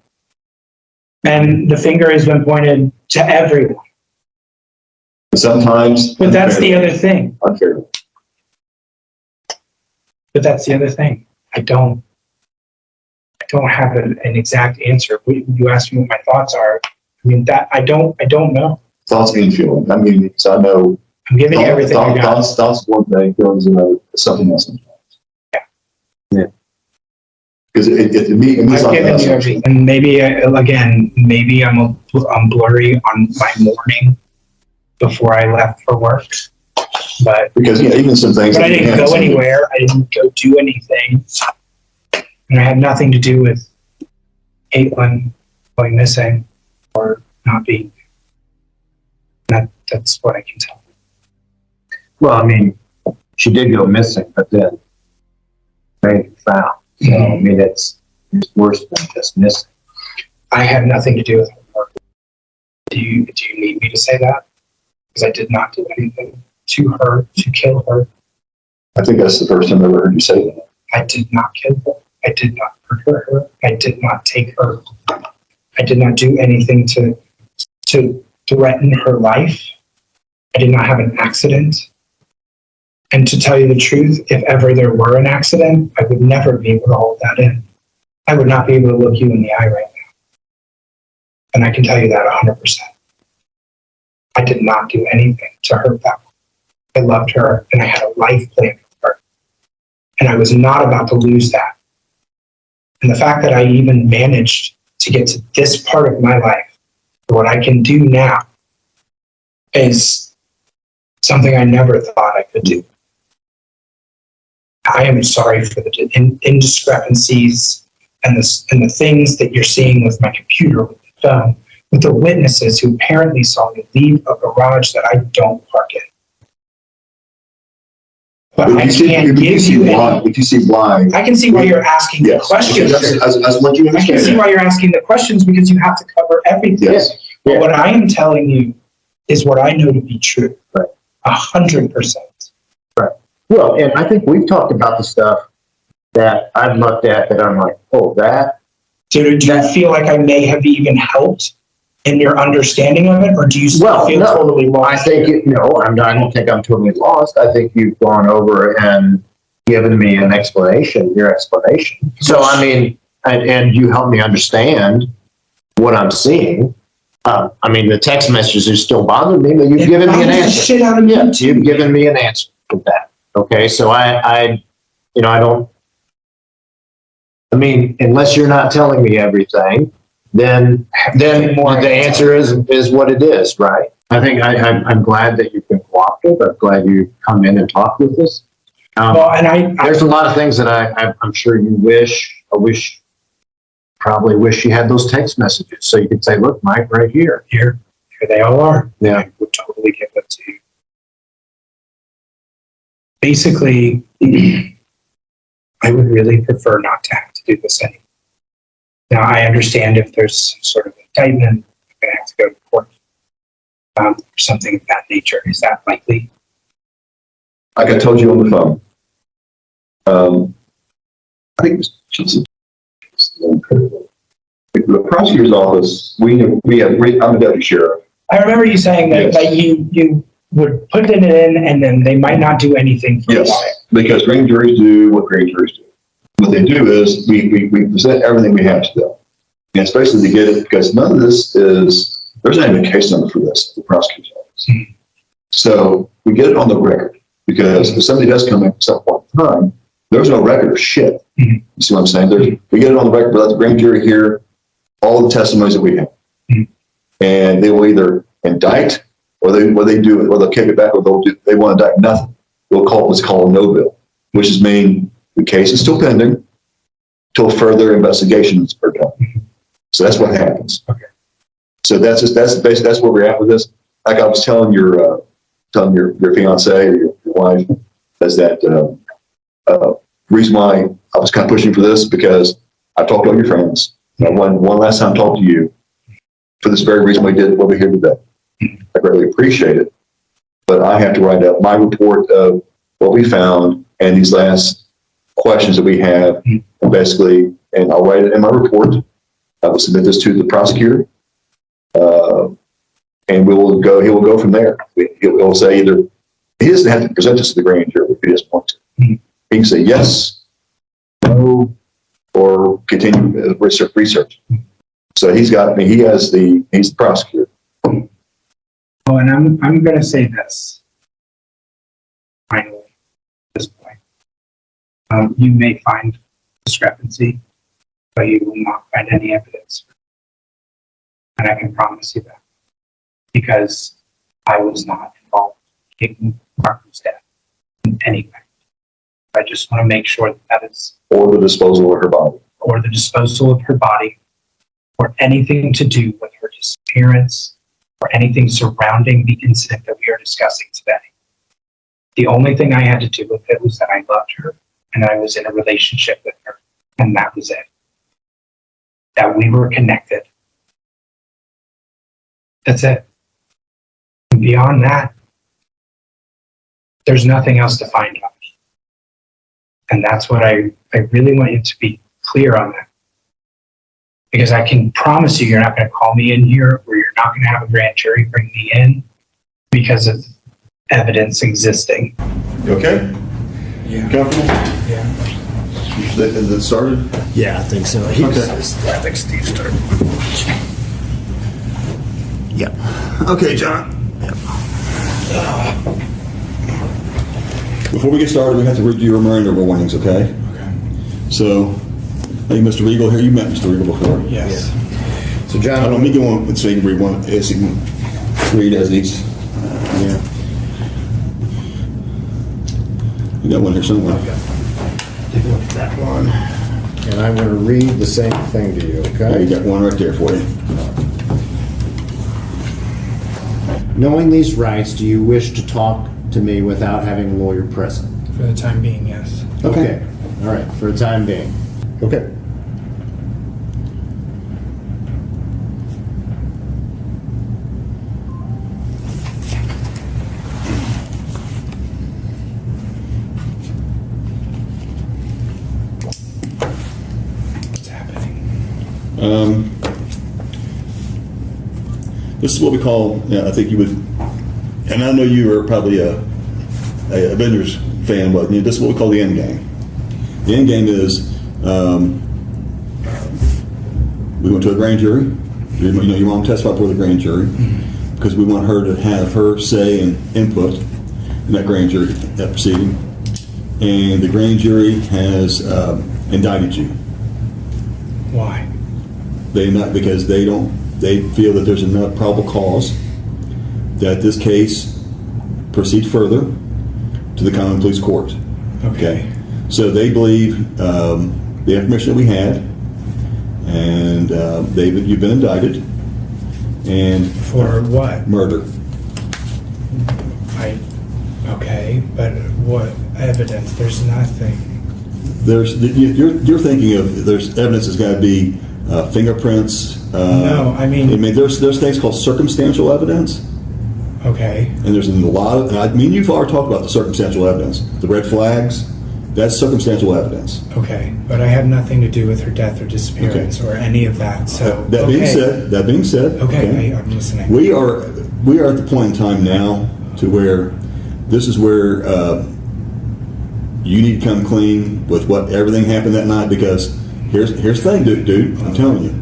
And the finger has been pointed to everyone. Sometimes. But that's the other thing. Unfair. But that's the other thing. I don't have an exact answer. You asked me what my thoughts are. I mean, that I don't know. Thoughts and feelings. I mean, because I know. I'm giving you everything I got. Thoughts one thing, feelings another, something else sometimes. Yeah. Because it me, I've given you everything. And maybe, maybe I'm blurry on my morning before I left for work. But because even some things. I didn't go anywhere. I didn't go do anything. And I had nothing to do with Katelyn going missing or not being. That's what I can tell. Well, I mean, she did go missing, but then they found. So, I mean, it's worse than just missing. I had nothing to do with her work. Do you need me to say that? Because I did not do anything to her to kill her. I think that's the first time I ever heard you say that. I did not kill her. I did not murder her. I did not take her. I did not do anything to threaten her life. I did not have an accident. And to tell you the truth, if ever there were an accident, I would never be able to hold that in. I would not be able to look you in the eye right now. And I can tell you that 100%. I did not do anything to hurt that woman. I loved her and I had a life plan with her. And I was not about to lose that. And the fact that I even managed to get to this part of my life, what I can do now, is something I never thought I could do. I am sorry for the indiscrepancies and the things that you're seeing with my computer, with the phone, with the witnesses who apparently saw me leave a garage that I don't park in. But I can't give you any. If you see blind. I can see why you're asking the questions. That's what you I can see understand. why you're asking the questions because you have to cover everything. Yes. But what I am telling you is what I know to be true. Right. 100%. Right. Well, and I think we've talked about the stuff that I've looked at that I'm like, oh, that. So do you feel like I may have even helped in your understanding of it, or do you still feel totally lost? I think, I don't think I'm totally lost. I think you've gone over and given me your explanation. So, I mean, and you help me understand what I'm seeing. I mean, the text messages still bother me, but you've given me an answer. Shit out of Yeah, me. you've given me an answer with that. Okay, so I don't, I mean, unless you're not telling me everything, then the answer is what it is, right? I think I'm glad that you've been cooperative. I'm glad you come in and talk with us. Well, and There's a lot of things that I'm sure you probably wish you had those text messages so you could say, look, Mike, right here. here they all are. Yeah. I would totally give that to you. Basically, I would really prefer not to have to do this anymore. Now, I understand if there's some sort of indictment, I'm going to have to go to court or something of that nature. Is that likely? Like I told you on the phone, I think it was the prosecutor's office. I'm a deputy sheriff. I remember you saying that, Yes. that you would put it in and then they might not do anything for a Yes, while. because grand juries do what grand juries do. What they do is we present everything we have to them. And it's basically to get it, because none of this is, there's not even a case number for this, the prosecutor's office. So we get it on the record, because if somebody does come in at some point in time, there's no record of shit. You see what I'm saying? We get it on the record, but let the grand jury hear all the testimonies that we have. And they will either indict, or they do it, or they'll kick it back, or they want to indict nothing. They'll call what's called a no bill, which is mean the case is still pending till further investigations are done. So that's what happens. Okay. So that's where we're at with this. Like I was telling your fiance or your wife, is that reason why I was kind of pushing for this, because I talked to all your friends. And one last time talked to you for this very reason we did what we're here today. I greatly appreciate it, but I have to write up my report of what we found and these last questions that we have, and basically, and I'll write it in my report. I will submit this to the prosecutor, and he will go from there. He'll say either, he doesn't have to present this to the grand jury if he doesn't want to. He can say yes, no, or continue research. So he's the prosecutor. Oh, and I'm going to say this. Finally, at this point, you may find discrepancy, but you will not find any evidence. And I can promise you that, because I was not involved in Katelyn Markham's death in any way. I just want to make sure that is, Or the disposal of her body. or the disposal of her body, or anything to do with her disappearance, or anything surrounding the incident that we are discussing today. The only thing I had to do with it was that I loved her and I was in a relationship with her, and that was it. That we were connected. That's it. And beyond that, there's nothing else to find out. And that's what I really want you to be clear on that. Because I can promise you, you're not going to call me in here, or you're not going to have a grand jury bring me in because of evidence existing. You okay? Yeah. Comfortable? Yeah. Is it started? Yeah, I think so. Okay. I think Steve started. Yeah. Okay, John. Before we get started, we have to read you a reminder of our warnings, okay? Okay. So, hey, Mr. Regal here, you met Mr. Regal before. Yes. So John, Let me go on, so you can read one, as you can read as each. yeah. You got one here somewhere. Take a look at that one. And I'm going to read the same thing to you, Yeah, okay? you got one right there for you. Knowing these rights, do you wish to talk to me without having a lawyer present? For the time being, yes. Okay. All right, for the time being. Okay. What's happening? This is what we call, I think you would, and I know you are probably a Avengers fan, but this is what we call the end game. The end game is we went to a grand jury. your mom testified before the grand jury, because we want her to have her say and input in that grand jury, that proceeding. And the grand jury has indicted you. Why? Because they feel that there's enough probable cause that this case proceed further to the common police court. Okay. So they believe the information that we had, and you've been indicted, and For what? murder. Okay, but what evidence? There's nothing. You're thinking of there's evidence that's got to be fingerprints. No, I mean there's things called circumstantial evidence. Okay. And there's a lot of, you've already talked about the circumstantial evidence. The red flags, that's circumstantial evidence. Okay, but I had nothing to do with her death or disappearance or any of that. So That being said, okay. I'm listening. we are at the point in time now to where this is where you need to come clean with what everything happened that night, because here's the thing, dude. I'm telling you,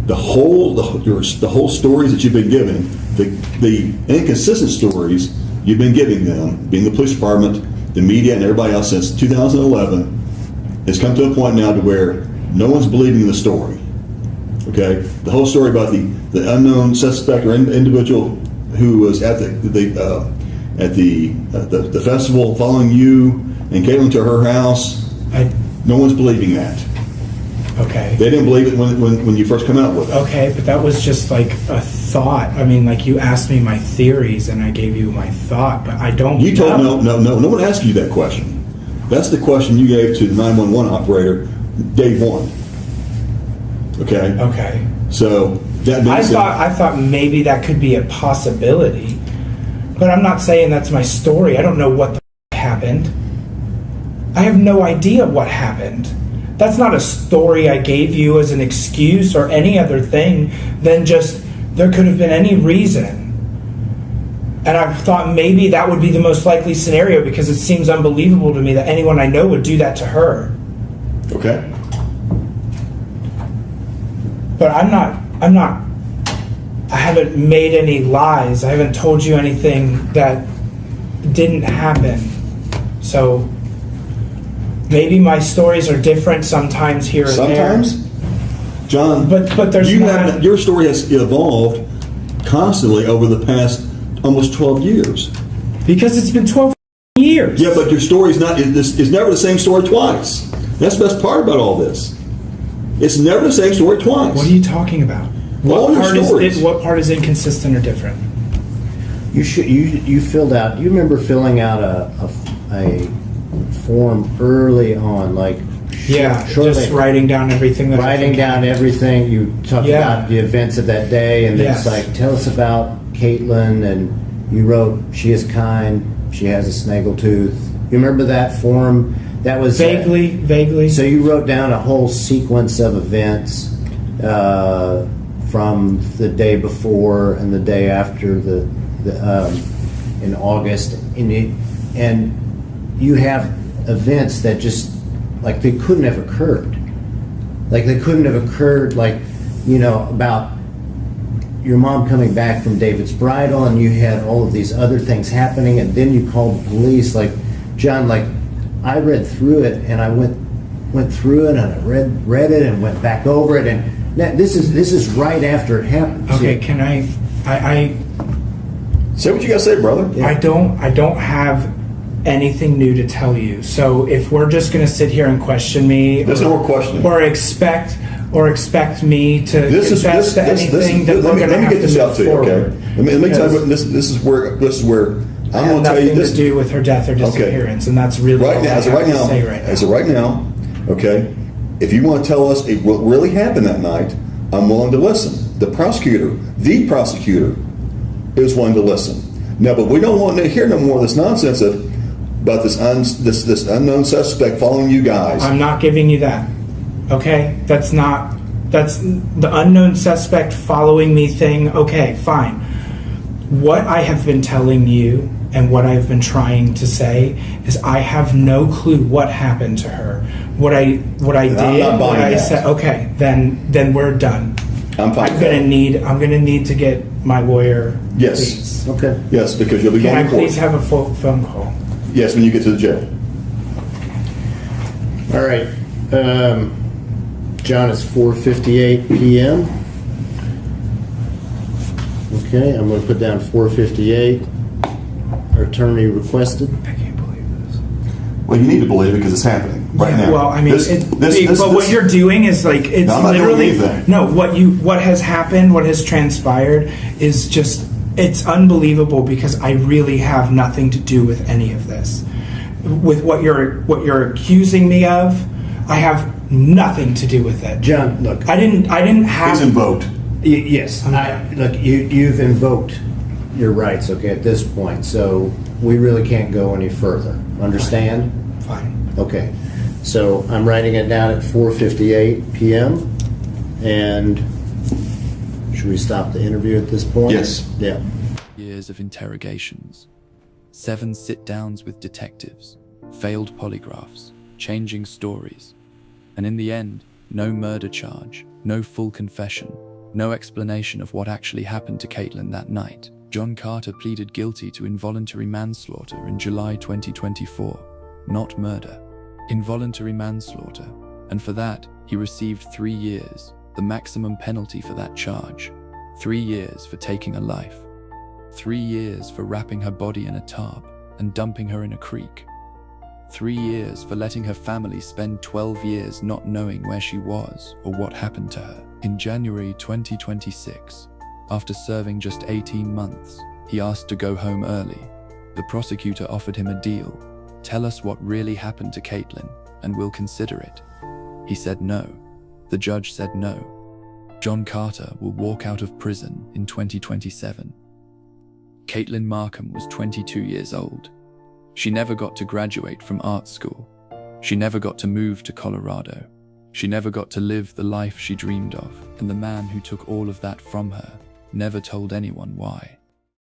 the whole stories that you've been given, the inconsistent stories you've been giving them, being the police department, the media, and everybody else since 2011, has come to a point now to where no one's believing the story. Okay, the whole story about the unknown suspect or individual who was at the festival following you and Katelyn to her house. No one's believing that. Okay. They didn't believe it when you first come out with it. Okay, but that was just like a thought. I mean, like you asked me my theories and I gave you my thought, but I don't. You told no one asked you that question. That's the question you gave to the 911 operator day one. Okay. Okay. So that being said, I thought maybe that could be a possibility, but I'm not saying that's my story. I don't know what the happened. I have no idea what happened. That's not a story I gave you as an excuse or any other thing than just there could have been any reason. And I thought maybe that would be the most likely scenario because it seems unbelievable to me that anyone I know would do that to her. okay. But I haven't made any lies. I haven't told you anything that didn't happen. So maybe my stories are different sometimes here and Sometimes, there. John, But there's not. your story has evolved constantly over the past almost 12 years. Because it's been 12 years. Yeah, but your story is never the same story twice. That's the best part about all this. It's never the same story twice. What are you talking about? All your stories. What part is inconsistent or different? You filled out. You remember filling out a form early on, like shortly, just writing down everything. Everything. You talked about the events of that day, and it's like, tell us about Katelyn, and you wrote, she is kind, she has a snaggletooth. You remember that form? That was vaguely. So you wrote down a whole sequence of events from the day before and the day after in August, and you have events that just like they couldn't have occurred. About your mom coming back from David's bridal, and you had all of these other things happening, and then you called the police. Like, John, like I read through it, and I went through it, and I read it, and went back over it, and this is right after it happened. Okay, can I say what you gotta say, brother? Yeah. I don't have anything new to tell you. So if we're just going to sit here and question me, there's no more questioning, or expect me to confess to anything that we're going to have to move forward. Okay, let me tell you what this is where I'm going to tell you this nothing to do with her death or disappearance, and that's really right now. As of right now, okay. If you want to tell us what really happened that night, I'm willing to listen. The prosecutor is willing to listen. No, but we don't want to hear no more of this nonsense about this unknown suspect following you guys. I'm not giving you that. Okay? That's the unknown suspect following me thing. Okay, fine. What I have been telling you and what I've been trying to say is I have no clue what happened to her. What I did, what I said. Okay, then we're done. I'm fine with that. I'm gonna need to get my lawyer. Yes. Please. Okay. Yes, because you'll be Can going I to court. please have a phone call? Yes, when you get to the jail. All right. John, it's 4:58 PM. Okay, I'm going to put down 4:58. Our attorney requested. I can't believe this. Well, you need to believe it because it's happening right now. Well, I mean, but what you're doing is like, it's No, I'm not doing literally, anything. no, what has happened, what has transpired is just, it's unbelievable because I really have nothing to do with any of this. With what you're accusing me of, I have nothing to do with it. John, look. I didn't have. It's invoked. Yes, look, you've invoked your rights, okay, at this point, so we really can't go any further. Understand? Fine. Okay, so I'm writing it down at 4:58 PM, and should we stop the interview at this point? Yes. Yeah. Years of interrogations, 7 sit-downs with detectives, failed polygraphs, changing stories, and in the end, no murder charge, no full confession, no explanation of what actually happened to Katelyn that night. John Carter pleaded guilty to involuntary manslaughter in July 2024, not murder. Involuntary manslaughter, and for that, he received 3 years, the maximum penalty for that charge. 3 years for taking a life. 3 years for wrapping her body in a tarp and dumping her in a creek. 3 years for letting her family spend 12 years not knowing where she was or what happened to her. In January 2026, after serving just 18 months, he asked to go home early. The prosecutor offered him a deal. Tell us what really happened to Katelyn, and we'll consider it. He said no. The judge said no. John Carter will walk out of prison in 2027. Katelyn Markham was 22 years old. She never got to graduate from art school. She never got to move to Colorado. She never got to live the life she dreamed of, and the man who took all of that from her never told anyone why.